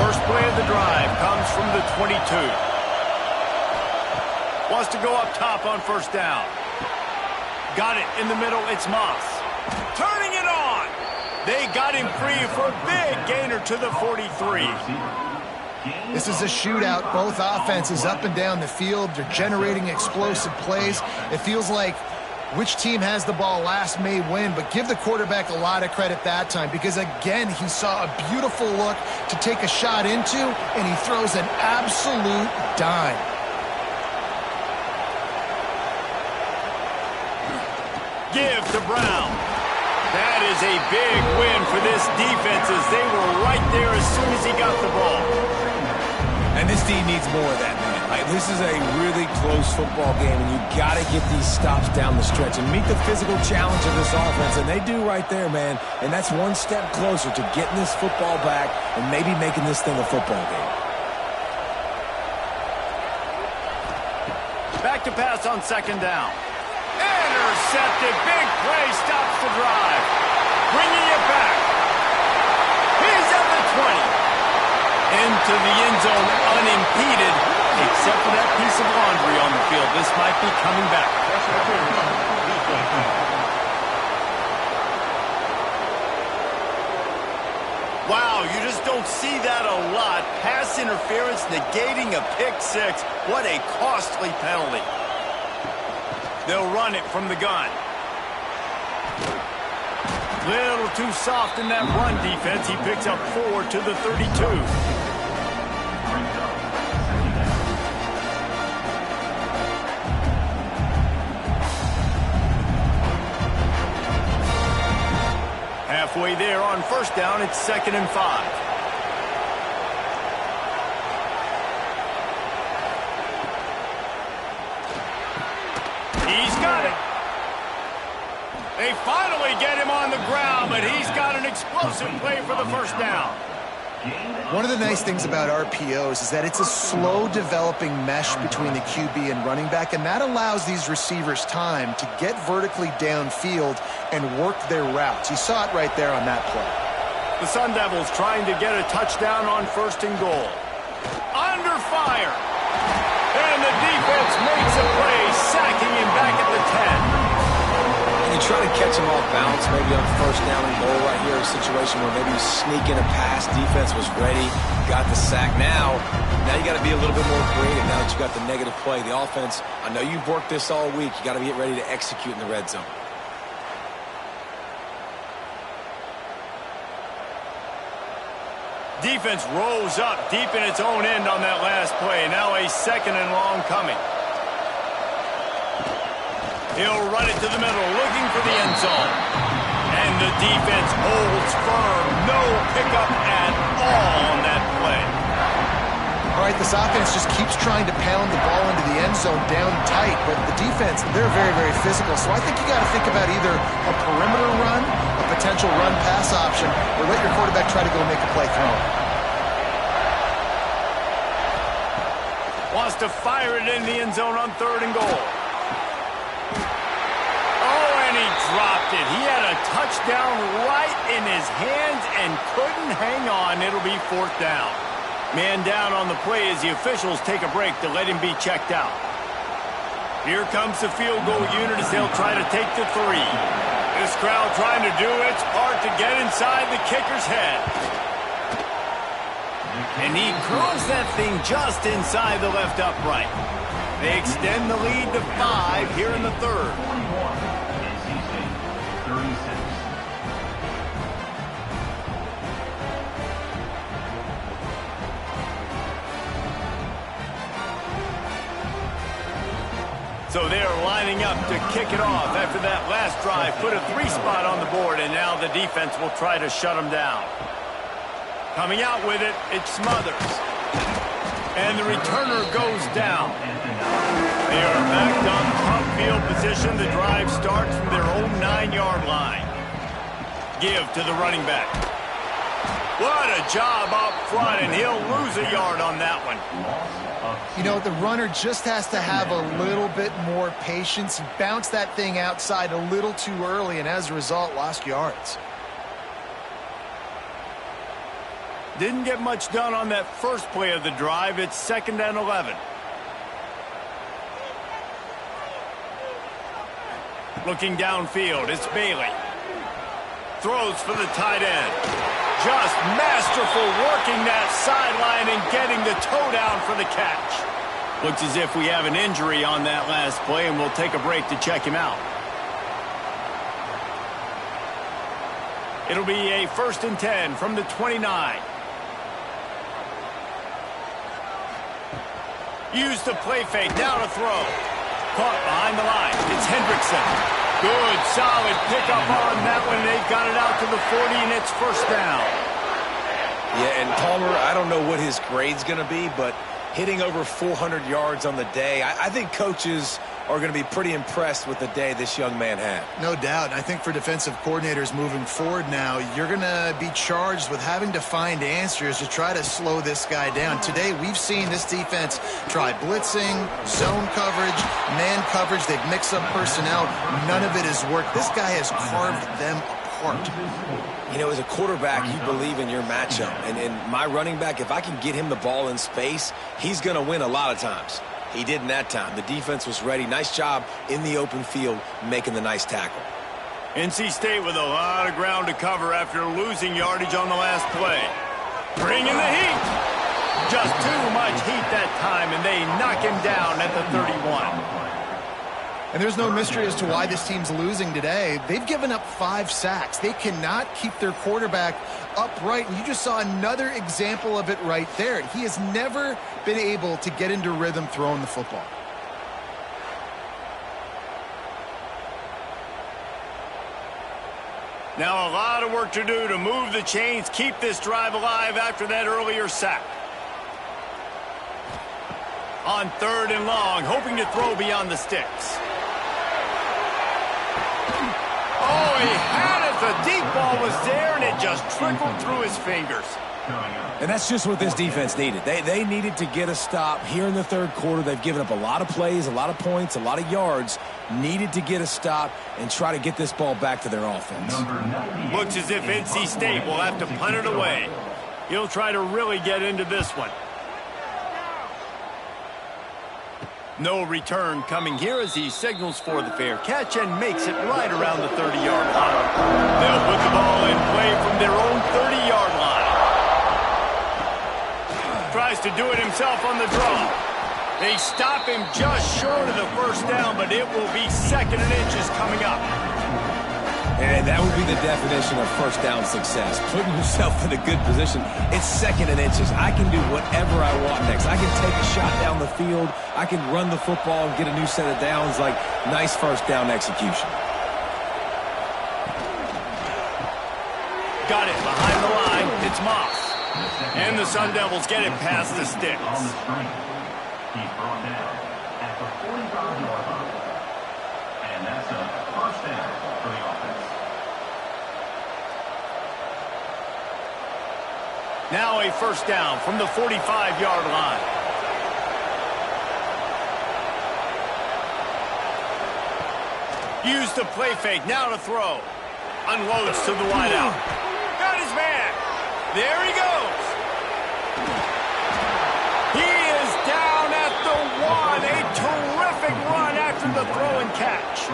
First play of the drive comes from the 22. Wants to go up top on 1st down. Got it in the middle. It's Moss. Turning it on. They got him free for a big gainer to the 43. This is a shootout. Both offenses up and down the field. They're generating explosive plays. It feels like which team has the ball last may win, but give the quarterback a lot of credit that time because, again, he saw a beautiful look to take a shot into, and he throws an absolute dime. Give to Brown. That is a big win for this defense as they were right there as soon as he got the ball. And this team needs more of that, man. Like, this is a really close football game, and you've got to get these stops down the stretch and meet the physical challenge of this offense, and they do right there, man. And that's one step closer to getting this football back and maybe making this thing a football game. Back to pass on 2nd down. Intercepted. Big play stops the drive. Bringing it back. He's at the 20. Into the end zone unimpeded, except for that piece of laundry on the field. This might be coming back. Wow, you just don't see that a lot. Pass interference negating a pick 6. What a costly penalty. They'll run it from the gun. Little too soft in that run defense. He picks up 4 to the 32. Halfway there on 1st down, it's 2nd and 5. They finally get him on the ground, but he's got an explosive play for the first down. One of the nice things about RPOs is that it's a slow developing mesh between the QB and running back, and that allows these receivers time to get vertically downfield and work their routes. You saw it right there on that play. The Sun Devils trying to get a touchdown on 1st and goal. Under fire. And the defense makes a play, sacking him back at the 10. You try to catch him off balance, maybe on 1st down and goal right here, a situation where maybe you sneak in a pass, defense was ready, got the sack. Now you got to be a little bit more creative now that you got the negative play. The offense, I know you've worked this all week. You got to get ready to execute in the red zone. Defense rolls up deep in its own end on that last play. Now a 2nd and long coming. He'll run it to the middle, looking for the end zone. And the defense holds firm. No pickup at all on that play. All right, this offense just keeps trying to pound the ball into the end zone down tight, but the defense, they're very, very physical. So I think you got to think about either a perimeter run, a potential run-pass option, or let your quarterback try to go make a play throwing. Wants to fire it in the end zone on 3rd and goal. Dropped it. He had a touchdown right in his hands and couldn't hang on. It'll be 4th down. Man down on the play as the officials take a break to let him be checked out. Here comes the field goal unit as they'll try to take the 3. This crowd trying to do its part to get inside the kicker's head. And he curls that thing just inside the left upright. They extend the lead to 5 here in the 3rd. So they're lining up to kick it off after that last drive. Put a 3 spot on the board, and now the defense will try to shut them down. Coming out with it, it's Smothers. And the returner goes down. They are back on top field position. The drive starts from their own 9-yard line. Give to the running back. What a job up front, and he'll lose a yard on that one. You know, the runner just has to have a little bit more patience. He bounced that thing outside a little too early, and as a result, lost yards. Didn't get much done on that first play of the drive. It's 2nd and 11. Looking downfield, it's Bailey. Throws for the tight end. Just masterful working that sideline and getting the toe down for the catch. Looks as if we have an injury on that last play, and we'll take a break to check him out. It'll be a 1st and 10 from the 29. Use the play fake, now to throw. Caught behind the line. It's Hendrickson. Good, solid pickup on that one. They've got it out to the 40, and it's 1st down. Yeah, and Palmer, I don't know what his grade's going to be, but hitting over 400 yards on the day, I think coaches are going to be pretty impressed with the day this young man had. No doubt. I think for defensive coordinators moving forward now, you're going to be charged with having to find answers to try to slow this guy down. Today, we've seen this defense try blitzing, zone coverage, man coverage. They've mixed up personnel. None of it has worked. This guy has carved them apart. You know, as a quarterback, you believe in your matchup. And my running back, if I can get him the ball in space, he's going to win a lot of times. He didn't that time. The defense was ready. Nice job in the open field making the nice tackle. NC State with a lot of ground to cover after losing yardage on the last play. Bringing the heat. Just too much heat that time, and they knock him down at the 31. And there's no mystery as to why this team's losing today. They've given up 5 sacks. They cannot keep their quarterback upright. And you just saw another example of it right there. He has never been able to get into rhythm throwing the football. Now a lot of work to do to move the chains, keep this drive alive after that earlier sack. On 3rd and long, hoping to throw beyond the sticks. Oh, he had it. The deep ball was there, and it just trickled through his fingers. And that's just what this defense needed. They needed to get a stop here in the third quarter. They've given up a lot of plays, a lot of points, a lot of yards. Needed to get a stop and try to get this ball back to their offense. Looks as if NC State will have to punt it away. He'll try to really get into this one. No return coming here as he signals for the fair catch and makes it right around the 30-yard line. They'll put the ball in play from their own 30-yard line. Tries to do it himself on the draw. They stop him just short of the first down, but it will be 2nd and inches coming up. And that would be the definition of first down success. Putting yourself in a good position. It's 2nd and inches. I can do whatever I want next. I can take a shot down the field. I can run the football and get a new set of downs. Like, nice first down execution. Got it behind the line. It's Moss. And the Sun Devils get it past the sticks. He's brought down at the 45-yard line. And that's a first down for the offense. Now a first down from the 45-yard line. Use the play fake. Now to throw. Unloads to the wideout. Got his man. There he goes. He is down at the 1. A terrific run after the throw and catch.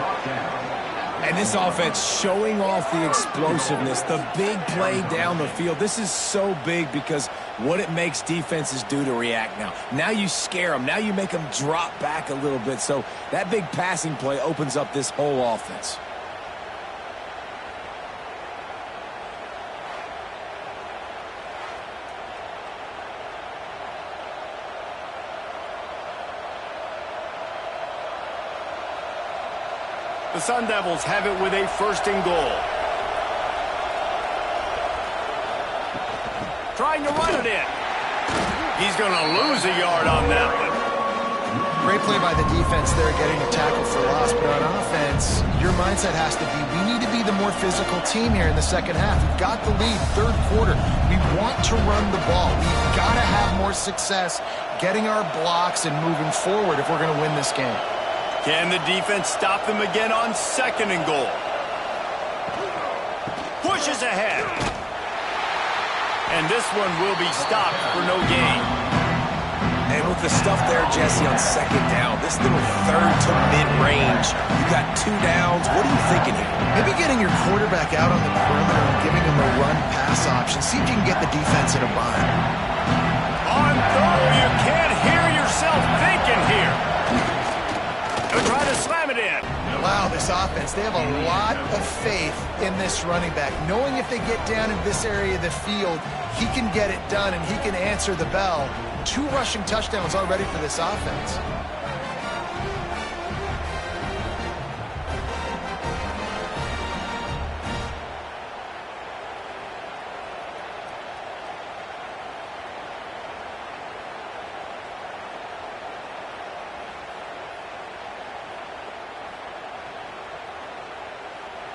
And this offense showing off the explosiveness, the big play down the field. This is so big because what it makes defenses do to react now. Now you scare them. Now you make them drop back a little bit. So that big passing play opens up this whole offense. The Sun Devils have it with a 1st and goal. Trying to run it in. He's going to lose a yard on that one. Great play by the defense there, getting a tackle for loss. But on offense, your mindset has to be, we need to be the more physical team here in the second half. We've got the lead, third quarter. We want to run the ball. We've got to have more success getting our blocks and moving forward if we're going to win this game. Can the defense stop them again on 2nd and goal? Pushes ahead. And this one will be stopped for no gain. And with the stuff there, Jesse, on 2nd down, this little 3rd to mid-range, you got 2 downs. What are you thinking here? Maybe getting your quarterback out on the perimeter and giving him a run-pass option. See if you can get the defense in a bind. On throw, you can't hear yourself thinking here. They'll try to slam it in. Wow, this offense, they have a lot of faith in this running back. Knowing if they get down in this area of the field, he can get it done and he can answer the bell. 2 rushing touchdowns already for this offense.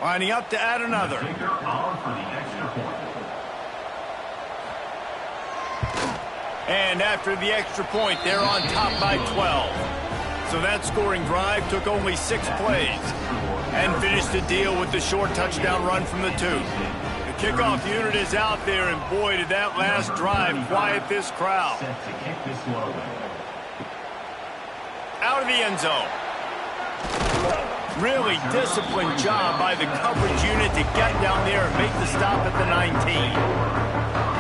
Lining up to add another. And after the extra point, they're on top by 12. So that scoring drive took only 6 plays and finished the deal with the short touchdown run from the 2. The kickoff unit is out there, and boy, did that last drive quiet this crowd. Out of the end zone. Really disciplined job by the coverage unit to get down there and make the stop at the 19.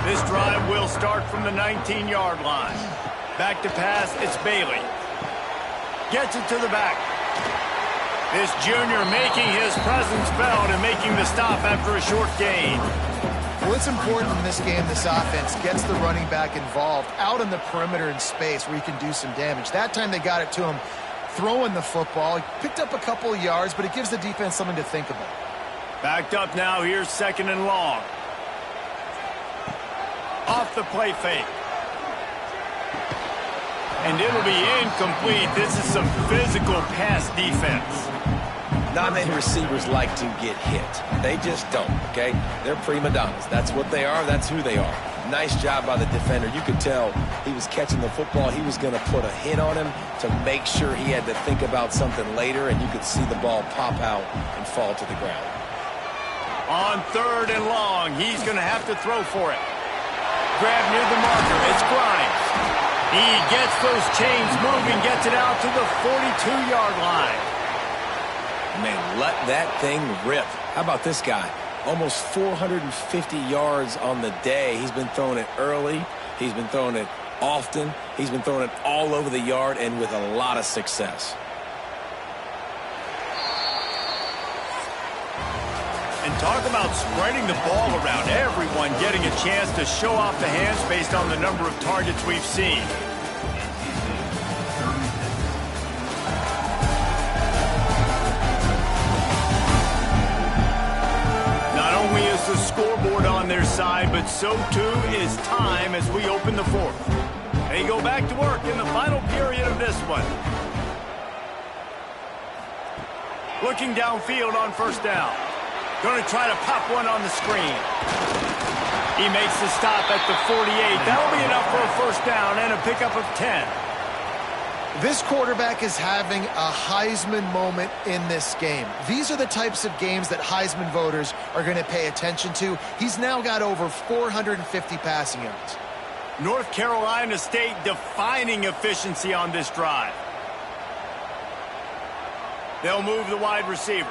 This drive will start from the 19-yard line. Back to pass, it's Bailey. Gets it to the back. This junior making his presence felt and making the stop after a short gain. Well, it's important in this game, this offense gets the running back involved out on the perimeter in space where he can do some damage. That time they got it to him throwing the football. He picked up a couple of yards, but it gives the defense something to think about. Backed up now, here's 2nd and long. Off the play fake. And it'll be incomplete. This is some physical pass defense. Not many receivers like to get hit. They just don't, okay? They're prima donnas. That's what they are. That's who they are. Nice job by the defender. You could tell he was catching the football. He was going to put a hit on him to make sure he had to think about something later, and you could see the ball pop out and fall to the ground. On 3rd and long, he's going to have to throw for it. Grab near the marker. It's Grimes. He gets those chains moving, gets it out to the 42-yard line. Man, let that thing rip. How about this guy? Almost 450 yards on the day. He's been throwing it early. He's been throwing it often. He's been throwing it all over the yard and with a lot of success. And talk about spreading the ball around. Everyone getting a chance to show off the hands based on the number of targets we've seen. Not only is the scoreboard on their side, but so too is time as we open the 4th. They go back to work in the final period of this one. Looking downfield on 1st down. Going to try to pop one on the screen. He makes the stop at the 48. That'll be enough for a 1st down and a pickup of 10. This quarterback is having a Heisman moment in this game. These are the types of games that Heisman voters are going to pay attention to. He's now got over 450 passing yards. North Carolina State defining efficiency on this drive. They'll move the wide receiver.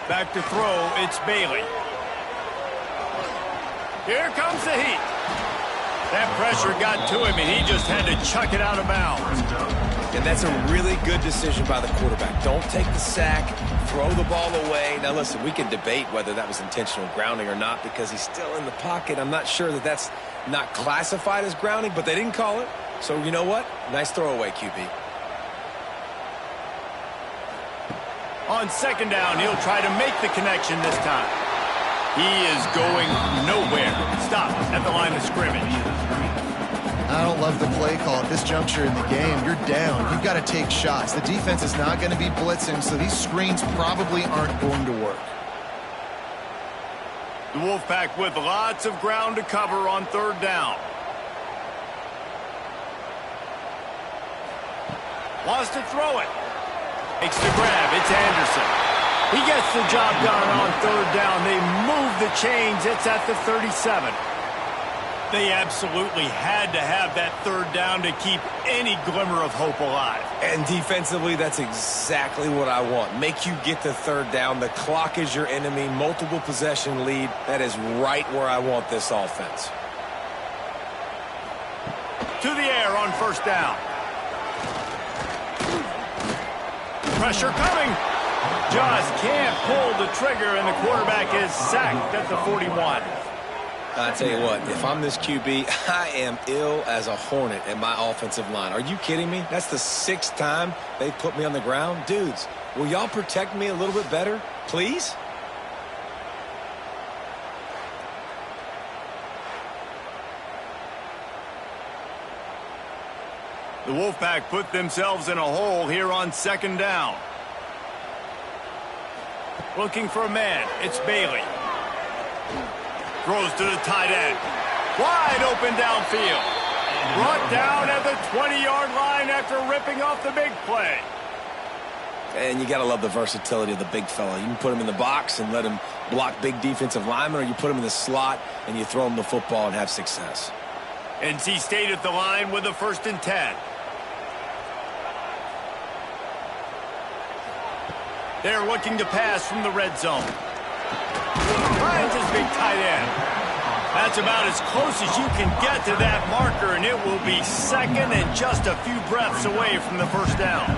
Back to throw, it's Bailey. Here comes the heat. That pressure got to him, and he just had to chuck it out of bounds. And that's a really good decision by the quarterback. Don't take the sack, throw the ball away. Now, listen, we can debate whether that was intentional grounding or not because he's still in the pocket. I'm not sure that that's not classified as grounding, but they didn't call it. So, you know what? Nice throwaway, QB. On 2nd down, he'll try to make the connection this time. He is going nowhere. Stop at the line of scrimmage. I don't love the play call at this juncture in the game. You're down. You've got to take shots. The defense is not going to be blitzing, so these screens probably aren't going to work. The Wolfpack with lots of ground to cover on 3rd down. Wants to throw it. Makes the grab. It's Anderson. He gets the job done on 3rd down. They move the chains. It's at the 37. They absolutely had to have that 3rd down to keep any glimmer of hope alive. And defensively, that's exactly what I want. Make you get the 3rd down. The clock is your enemy. Multiple possession lead. That is right where I want this offense. To the air on 1st down. Pressure coming. Just can't pull the trigger, and the quarterback is sacked at the 41. I tell you what, if I'm this QB, I am ill as a hornet at my offensive line. Are you kidding me? That's the 6th time they've put me on the ground. Dudes, will y'all protect me a little bit better, please? The Wolfpack put themselves in a hole here on 2nd down. Looking for a man. It's Bailey. Throws to the tight end. Wide open downfield. Brought down at the 20-yard line after ripping off the big play. And you got to love the versatility of the big fella. You can put him in the box and let him block big defensive linemen, or you put him in the slot and you throw him the football and have success. NC State at the line with a 1st and 10. They're looking to pass from the red zone. Finds his big tight end. That's about as close as you can get to that marker, and it will be 2nd and just a few breaths away from the 1st down.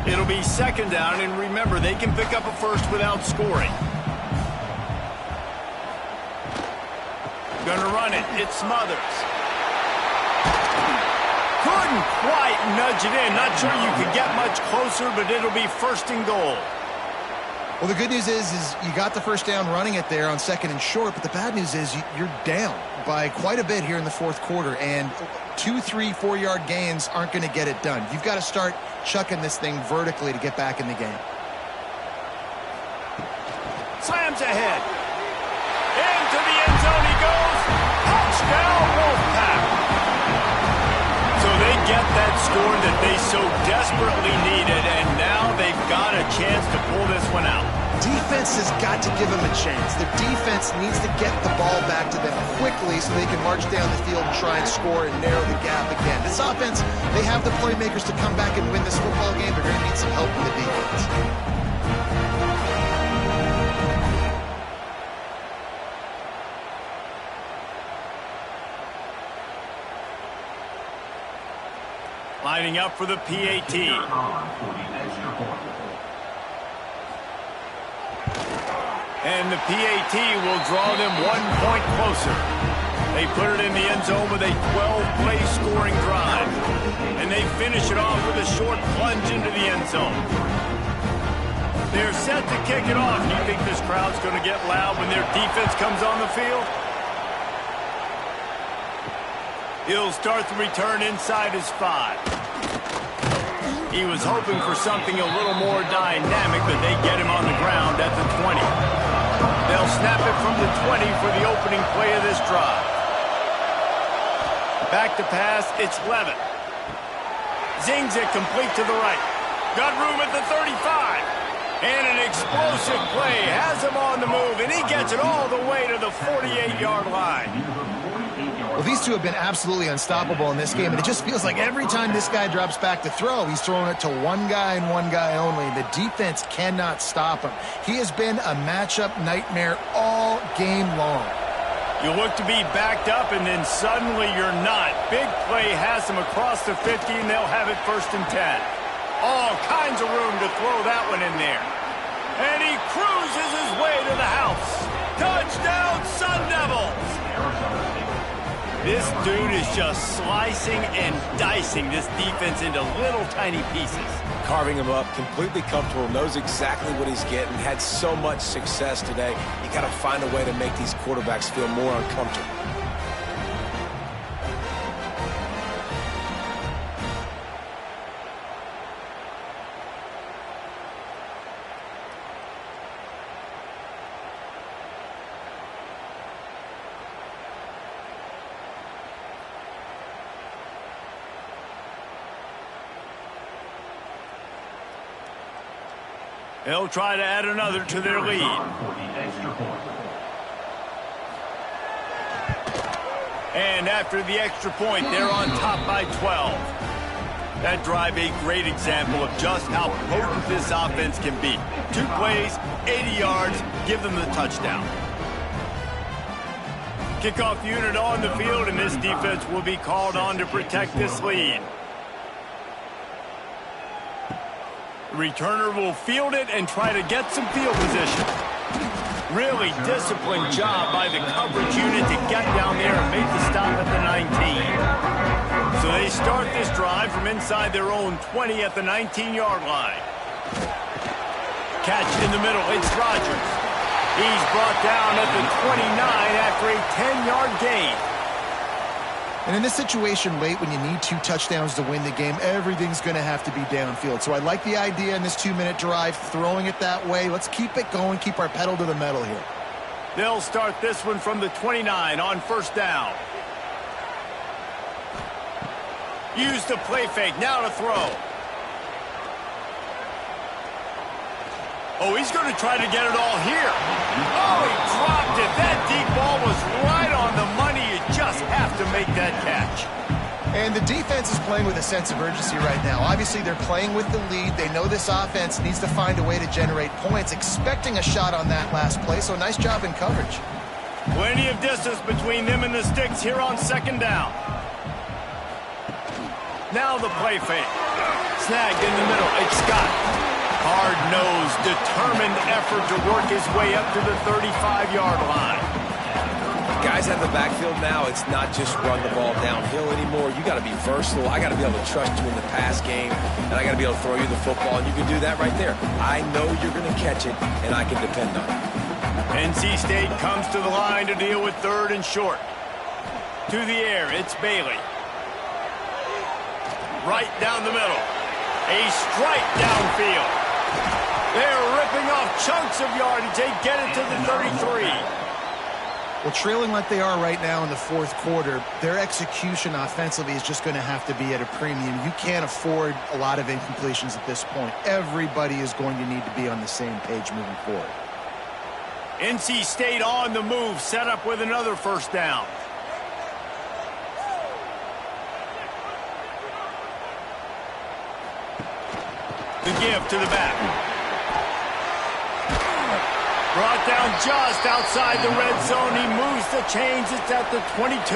It'll be 2nd down, and remember, they can pick up a 1st without scoring. Gonna run it. It's Smothers. Couldn't quite nudge it in. Not sure you could get much closer, but it'll be 1st and goal. Well, the good news is you got the first down running it there on 2nd and short, but the bad news is you're down by quite a bit here in the 4th quarter, and 2, 3, 4-yard gains aren't going to get it done. You've got to start chucking this thing vertically to get back in the game. Slams ahead. Into the end zone he goes. Touchdown, Wolfpack. So they get that score that they so desperately needed, and now they've got a chance to pull this one out. Defense has got to give them a chance. Their defense needs to get the ball back to them quickly so they can march down the field and try and score and narrow the gap again. This offense, they have the playmakers to come back and win this football game. They're going to need some help from the defense. Lining up for the PAT. And the PAT will draw them 1 point closer. They put it in the end zone with a 12-play scoring drive. And they finish it off with a short plunge into the end zone. They're set to kick it off. Do you think this crowd's going to get loud when their defense comes on the field? He'll start the return inside his 5. He was hoping for something a little more dynamic, but they get him on the ground at the 20. They'll snap it from the 20 for the opening play of this drive. Back to pass, it's Levin. Zings it complete to the right. Got room at the 35. And an explosive play has him on the move, and he gets it all the way to the 48-yard line. Well, these two have been absolutely unstoppable in this game, and it just feels like every time this guy drops back to throw, he's throwing it to one guy and one guy only. The defense cannot stop him. He has been a matchup nightmare all game long. You look to be backed up, and then suddenly you're not. Big play has him across the 50, and they'll have it 1st and 10. All kinds of room to throw that one in there. And he cruises his way to the house. Touchdown, Sun Devils! This dude is just slicing and dicing this defense into little tiny pieces. Carving him up, completely comfortable, knows exactly what he's getting, had so much success today. You got to find a way to make these quarterbacks feel more uncomfortable. They'll try to add another to their lead. And after the extra point, they're on top by 12. That drive a great example of just how potent this offense can be. 2 plays, 80 yards, give them the touchdown. Kickoff unit on the field, and this defense will be called on to protect this lead. Returner will field it and try to get some field position. Really disciplined job by the coverage unit to get down there and make the stop at the 19. So they start this drive from inside their own 20 at the 19-yard line. Catch in the middle, it's Rodgers. He's brought down at the 29 after a 10-yard gain. And in this situation late when you need 2 touchdowns to win the game, everything's going to have to be downfield. So I like the idea in this 2-minute drive, throwing it that way. Let's keep it going, keep our pedal to the metal here. They'll start this one from the 29 on 1st down. Use the play fake, now to throw. Oh, he's going to try to get it all here. Oh, he dropped it. That deep ball was right on the money. You just have to make that catch. And the defense is playing with a sense of urgency right now. Obviously, they're playing with the lead. They know this offense needs to find a way to generate points, expecting a shot on that last play. So nice job in coverage. Plenty of distance between them and the sticks here on 2nd down. Now the play fake. Snagged in the middle. It's Scott. Hard-nosed, determined effort to work his way up to the 35-yard line. Guys out of the backfield now, it's not just run the ball downhill anymore. You got to be versatile. I got to be able to trust you in the pass game, and I got to be able to throw you the football, and you can do that right there. I know you're going to catch it, and I can depend on it. NC State comes to the line to deal with 3rd and short. To the air, it's Bailey. Right down the middle. A strike downfield. They're ripping off chunks of yardage. They get it to the 33. Well, trailing like they are right now in the 4th quarter, their execution offensively is just going to have to be at a premium. You can't afford a lot of incompletions at this point. Everybody is going to need to be on the same page moving forward. NC State on the move, set up with another 1st down. The give to the back. Brought down just outside the red zone. He moves the chains. It's at the 22.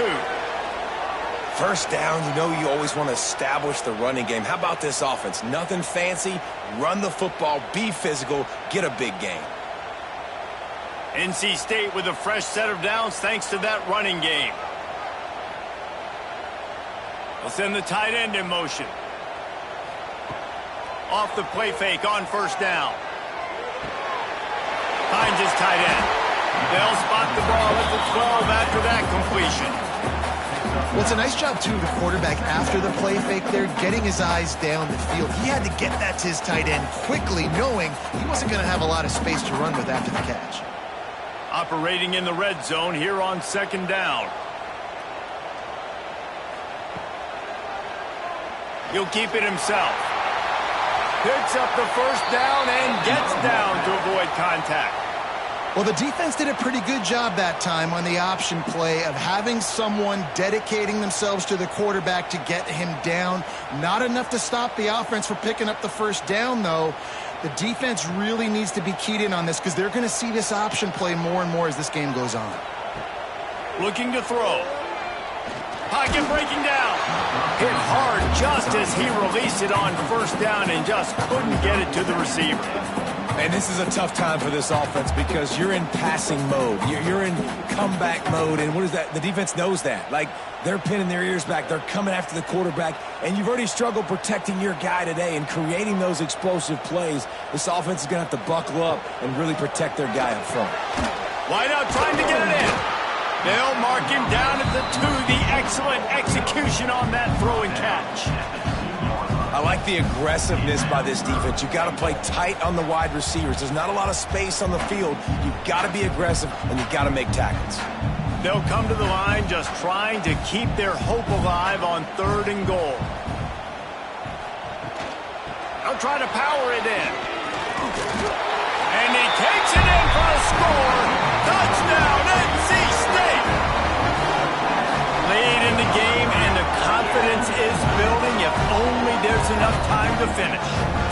1st down, you know you always want to establish the running game. How about this offense? Nothing fancy. Run the football, be physical, get a big gain. NC State with a fresh set of downs thanks to that running game. They'll send the tight end in motion. Off the play fake on 1st down. Finds his tight end. They'll spot the ball at the 12 after that completion. Well, it's a nice job, too, the quarterback after the play fake there, getting his eyes down the field. He had to get that to his tight end quickly, knowing he wasn't going to have a lot of space to run with after the catch. Operating in the red zone here on 2nd down. He'll keep it himself. Picks up the 1st down and gets down to avoid contact. Well, the defense did a pretty good job that time on the option play of having someone dedicating themselves to the quarterback to get him down. Not enough to stop the offense for picking up the 1st down, though. The defense really needs to be keyed in on this because they're going to see this option play more and more as this game goes on. Looking to throw. Pocket breaking down. Hit hard just as he released it on 1st down and just couldn't get it to the receiver. And this is a tough time for this offense because you're in passing mode. You're in comeback mode, and what is that? The defense knows that. Like, they're pinning their ears back. They're coming after the quarterback, and you've already struggled protecting your guy today and creating those explosive plays. This offense is going to have to buckle up and really protect their guy up front. Wideout trying to get it in. They'll mark him down at the 2. The excellent execution on that throw and catch. I like the aggressiveness by this defense. You've got to play tight on the wide receivers. There's not a lot of space on the field. You've got to be aggressive, and you've got to make tackles. They'll come to the line just trying to keep their hope alive on 3rd and goal. They'll try to power it in. And he takes it in for a score. Touchdown, NC State. Late in the game, and the confidence is building if only there's enough time to finish.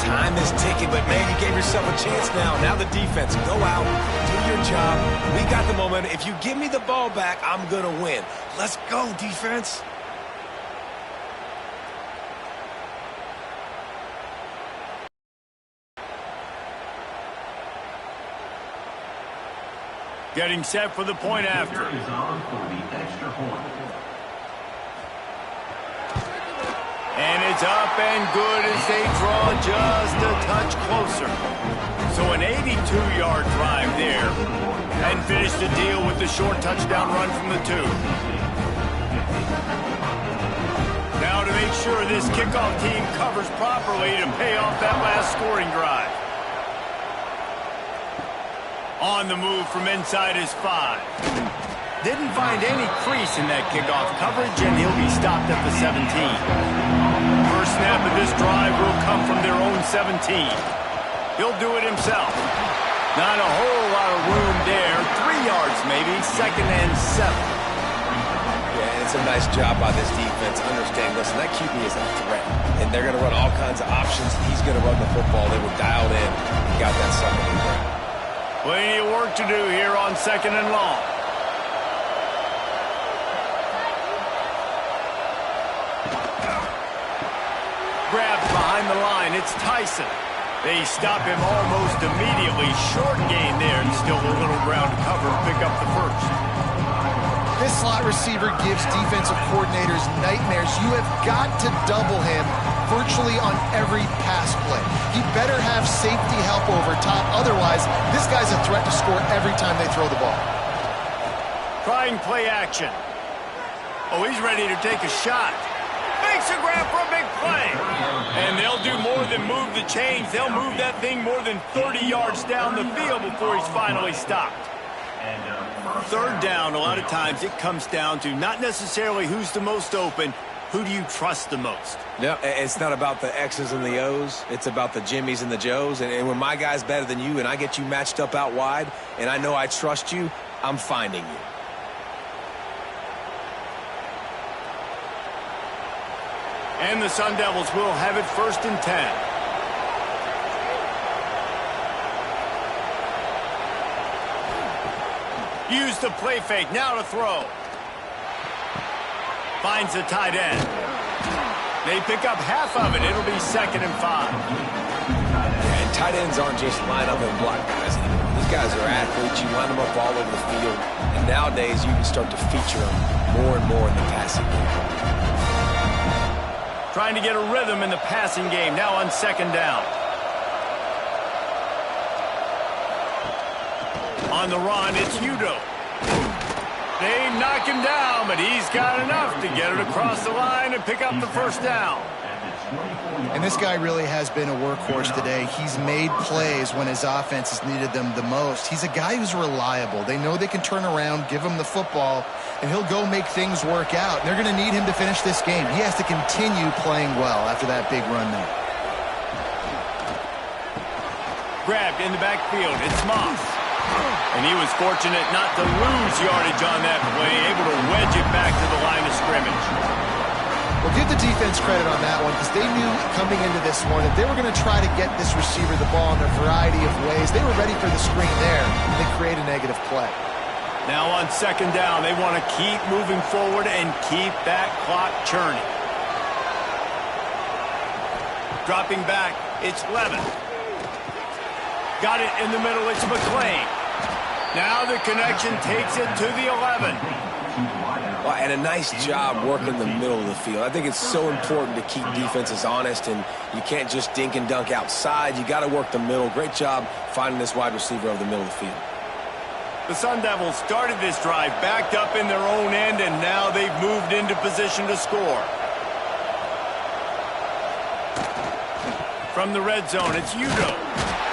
Time is ticking, but, man, you gave yourself a chance now. Now the defense, go out, do your job. We got the momentum. If you give me the ball back, I'm going to win. Let's go, defense. Getting set for the point after. Is on for the extra point. And it's up and good as they draw just a touch closer. So an 82-yard drive there. And finish the deal with the short touchdown run from the 2. Now to make sure this kickoff team covers properly to pay off that last scoring drive. On the move from inside his 5. Didn't find any crease in that kickoff coverage, and he'll be stopped at the 17. First snap of this drive will come from their own 17. He'll do it himself. Not a whole lot of room there. 3 yards maybe, 2nd and 7. Yeah, it's a nice job by this defense. Understand, listen, that QB is a threat. And they're going to run all kinds of options. He's going to run the football. They were dialed in and got that second and goal. Plenty of work to do here on 2nd and long. Grabbed behind the line. It's Tyson. They stop him almost immediately. Short gain there, and still a little ground cover to pick up the 1st. slot receiver gives defensive coordinators nightmares. You have got to double him virtually on every pass play. He better have safety help over top. Otherwise, this guy's a threat to score every time they throw the ball. Trying play action. Oh, he's ready to take a shot. Makes a grab for a big play. And they'll do more than move the chains. They'll move that thing more than 30 yards down the field before he's finally stopped. Third down, a lot of times it comes down to not necessarily who's the most open, who do you trust the most? Yeah, it's not about the X's and the O's. It's about the Jimmys and the Joes. And when my guy's better than you and I get you matched up out wide and I know I trust you, I'm finding you. And the Sun Devils will have it 1st and 10. Use the play fake, now to throw. Finds the tight end. They pick up half of it. It'll be 2nd and 5. And tight ends aren't just line up and block guys anymore. These guys are athletes. You line them up all over the field. And nowadays, you can start to feature them more and more in the passing game. Trying to get a rhythm in the passing game. Now on 2nd down. On the run, it's Udo. They knock him down, but he's got enough to get it across the line and pick up the 1st down. And this guy really has been a workhorse today. He's made plays when his offense has needed them the most. He's a guy who's reliable. They know they can turn around, give him the football, and he'll go make things work out. They're going to need him to finish this game. He has to continue playing well after that big run there. Grabbed in the backfield. It's Moss. And he was fortunate not to lose yardage on that play, able to wedge it back to the line of scrimmage. Well, give the defense credit on that one because they knew coming into this one that they were going to try to get this receiver the ball in a variety of ways. They were ready for the screen there, and they create a negative play. Now on 2nd down, they want to keep moving forward and keep that clock churning. Dropping back, it's Levin. Got it in the middle, it's McClain. Now the connection takes it to the 11. Well, and a nice job working the middle of the field. I think it's so important to keep defenses honest, and you can't just dink and dunk outside. You got to work the middle. Great job finding this wide receiver over the middle of the field. The Sun Devils started this drive backed up in their own end, and now they've moved into position to score. From the red zone, it's Udo.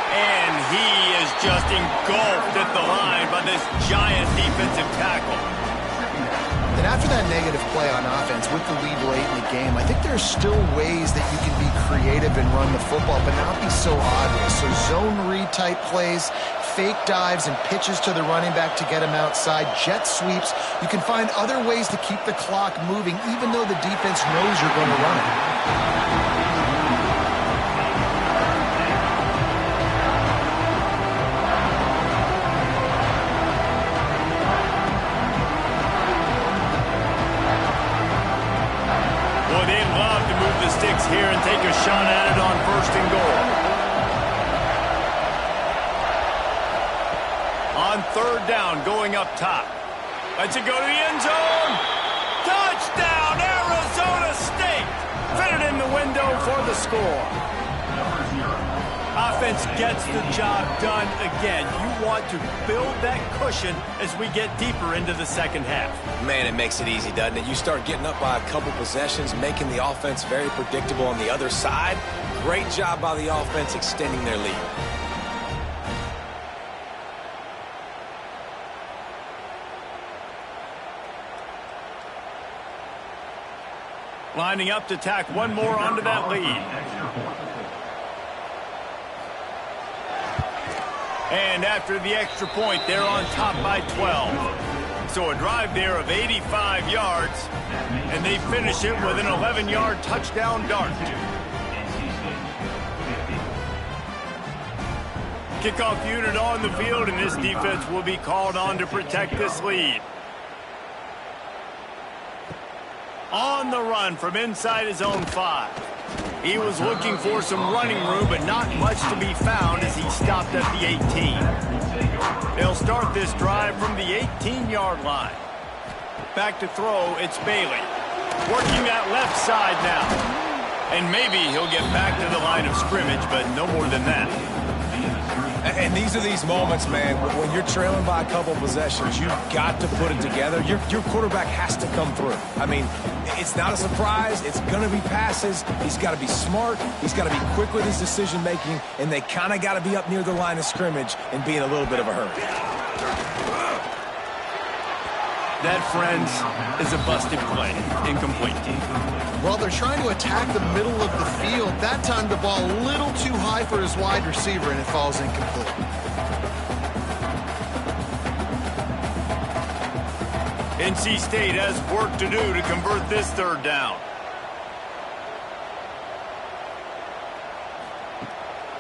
And he is just engulfed at the line by this giant defensive tackle. And after that negative play on offense with the lead late in the game, I think there's still ways that you can be creative and run the football, but not be so obvious. So zone read type plays, fake dives and pitches to the running back to get him outside, jet sweeps. You can find other ways to keep the clock moving, even though the defense knows you're going to run it. Here and take a shot at it on 1st and goal. On 3rd down, going up top. Lets it go to the end zone. Touchdown, Arizona State. Fit it in the window for the score. Offense gets the job done again. You want to build that cushion as we get deeper into the 2nd half. Man, it makes it easy, doesn't it? You start getting up by a couple possessions, making the offense very predictable on the other side. Great job by the offense extending their lead. Lining up to tack one more onto that lead. And after the extra point, they're on top by 12. So a drive there of 85 yards, and they finish it with an 11-yard touchdown dart. Kickoff unit on the field, and this defense will be called on to protect this lead. On the run from inside his own 5. He was looking for some running room, but not much to be found as he stopped at the 18. They'll start this drive from the 18-yard line. Back to throw, it's Bailey. Working that left side now. And maybe he'll get back to the line of scrimmage, but no more than that. And these are these moments, man, when you're trailing by a couple possessions, you've got to put it together. Your quarterback has to come through. I mean, it's not a surprise. It's going to be passes. He's got to be smart. He's got to be quick with his decision-making, and they kind of got to be up near the line of scrimmage and be in a little bit of a hurry. That, friends, is a busted play. Incomplete. Well, they're trying to attack the middle of the field. That time the ball a little too high for his wide receiver, and it falls incomplete. NC State has work to do to convert this third down.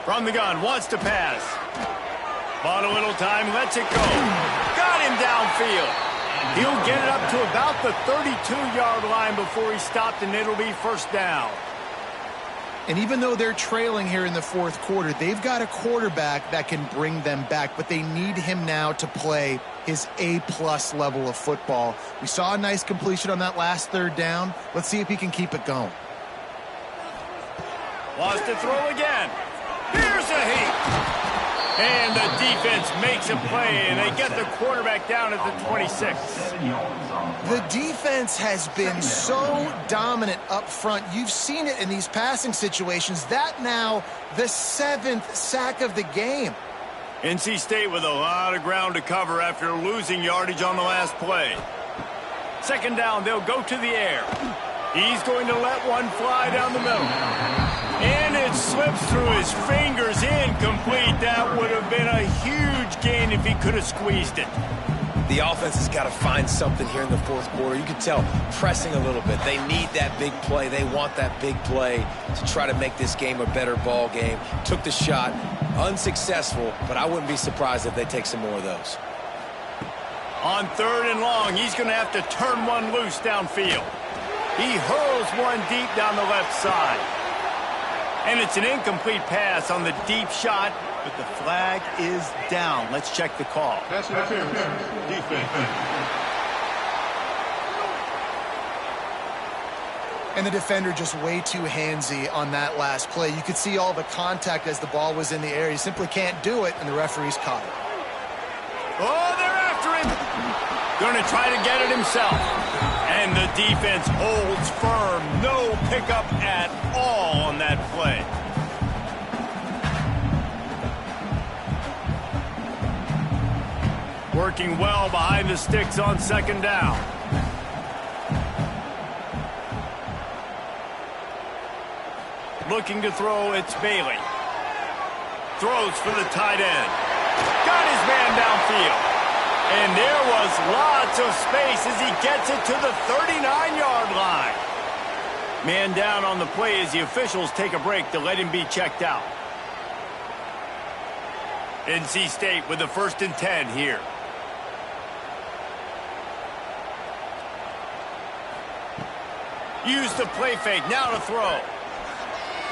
From the gun, wants to pass. Bought a little time, lets it go. Got him downfield. He'll get it up to about the 32-yard line before he stopped, and it'll be first down. And even though they're trailing here in the fourth quarter, they've got a quarterback that can bring them back, but they need him now to play his A-plus level of football. We saw a nice completion on that last third down. Let's see if he can keep it going. Wants to throw again. Here's a heat. And the defense makes a play, and they get the quarterback down at the 26. The defense has been so dominant up front. You've seen it in these passing situations. That now the 7th sack of the game. NC State with a lot of ground to cover after losing yardage on the last play. Second down, they'll go to the air. He's going to let one fly down the middle. And it slips through his fingers, incomplete. That would have been a huge gain if he could have squeezed it. The offense has got to find something here in the fourth quarter. You can tell pressing a little bit. They need that big play. They want that big play to try to make this game a better ball game. Took the shot, unsuccessful, but I wouldn't be surprised if they take some more of those. On third and long, he's going to have to turn one loose downfield. He hurls one deep down the left side. And it's an incomplete pass on the deep shot, but the flag is down. Let's check the call. Pass interference. Defense. And the defender just way too handsy on that last play. You could see all the contact as the ball was in the air. He simply can't do it, and the referee's caught it. Oh, they're after him. Going to try to get it himself. And the defense holds firm. No pickup at all on that play. Working well behind the sticks on second down. Looking to throw, it's Bailey. Throws for the tight end. Got his man downfield. And there was lots of space as he gets it to the 39-yard line. Man down on the play as the officials take a break to let him be checked out. NC State with the 1st and 10 here. Use the play fake, now to throw.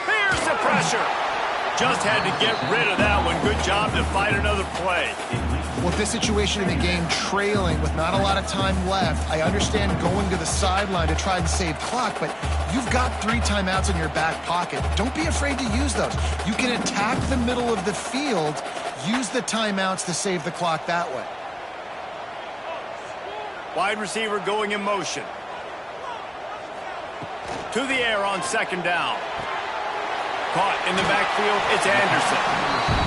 Here's the pressure. Just had to get rid of that one. Good job to fight another play. With this situation in the game, trailing with not a lot of time left, I understand going to the sideline to try and save clock, but you've got 3 timeouts in your back pocket. Don't be afraid to use those. You can attack the middle of the field, use the timeouts to save the clock that way. Wide receiver going in motion. To the air on second down. Caught in the backfield, it's Anderson.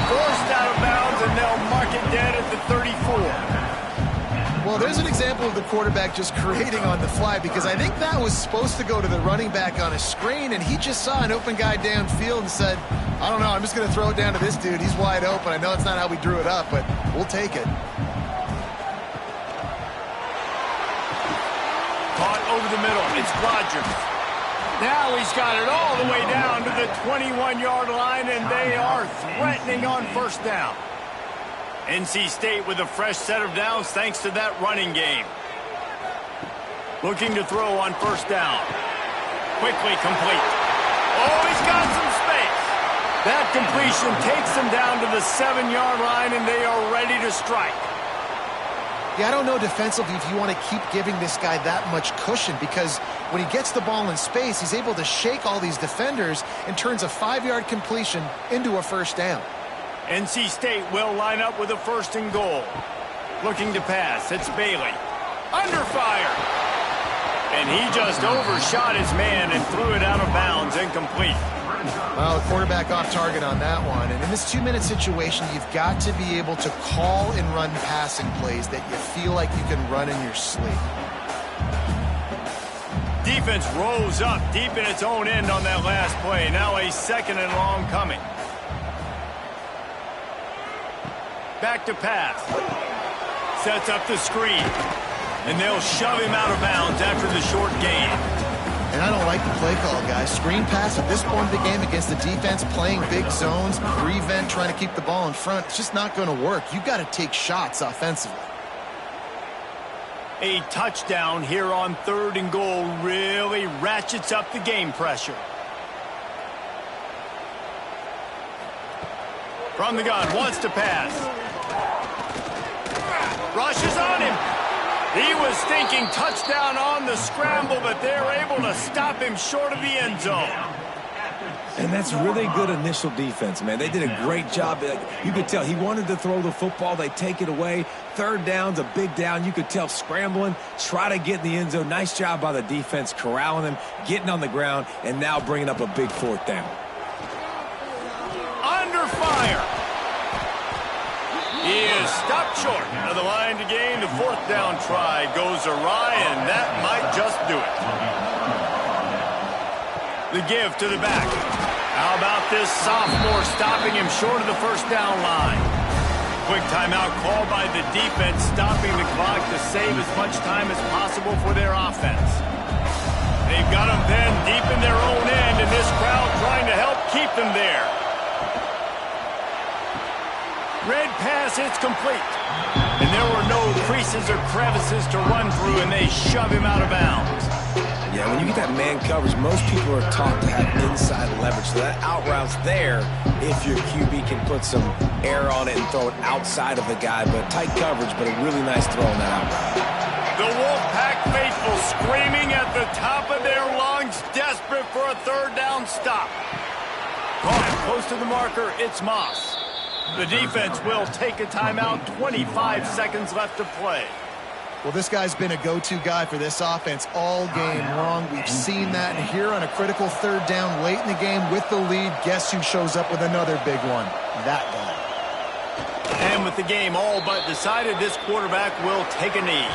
Forced out of bounds, and they'll mark it dead at the 34. Well, there's an example of the quarterback just creating on the fly, because I think that was supposed to go to the running back on a screen, and he just saw an open guy downfield and said, I don't know, I'm just going to throw it down to this dude. He's wide open. I know it's not how we drew it up, but we'll take it. Caught over the middle, it's Rodgers. Now he's got it all the way down to the 21-yard line, and they are threatening on first down. NC State with a fresh set of downs thanks to that running game. Looking to throw on first down. Quickly complete. Oh, he's got some space. That completion takes them down to the 7-yard line, and they are ready to strike. Yeah, I don't know defensively if you want to keep giving this guy that much cushion, because when he gets the ball in space, he's able to shake all these defenders and turns a 5-yard completion into a first down. NC State will line up with a 1st and goal. Looking to pass. It's Bailey. Under fire. And he just overshot his man and threw it out of bounds, incomplete. Well, the quarterback off target on that one. And in this 2-minute situation, you've got to be able to call and run passing plays that you feel like you can run in your sleep. Defense rose up deep in its own end on that last play. Now a 2nd and long coming. Back to pass. Sets up the screen. And they'll shove him out of bounds after the short gain. And I don't like the play call, guys. Screen pass at this point of the game against the defense, playing big zones, prevent, trying to keep the ball in front. It's just not going to work. You've got to take shots offensively. A touchdown here on 3rd and goal really ratchets up the game pressure. From the gun, wants to pass. Rushes on him. He was thinking touchdown on the scramble, but they're able to stop him short of the end zone. And that's really good initial defense, man. They did a great job. You could tell he wanted to throw the football. They take it away. 3rd down's a big down. You could tell scrambling, try to get in the end zone. Nice job by the defense, corralling him, getting on the ground, and now bringing up a big 4th down. Under fire. He is stopped short of the line to gain. The 4th down try goes awry, and that might just do it. The give to the back. How about this sophomore stopping him short of the 1st down line? Quick timeout called by the defense, stopping the clock to save as much time as possible for their offense. They've got them then deep in their own end, and this crowd trying to help keep them there. Red pass, it's complete. And there were no creases or crevices to run through, and they shove him out of bounds. Yeah, when you get that man coverage, most people are taught to have inside leverage. So that out route's there if your QB can put some air on it and throw it outside of the guy. But tight coverage, but a really nice throw on that out route. The Wolfpack faithful screaming at the top of their lungs, desperate for a 3rd down stop. Caught close to the marker, it's Moss. The defense will take a timeout, 25 seconds left to play. Well, this guy's been a go-to guy for this offense all game long. We've seen that. And here on a critical 3rd down late in the game with the lead, guess who shows up with another big one? That guy. And with the game all but decided, this quarterback will take a knee.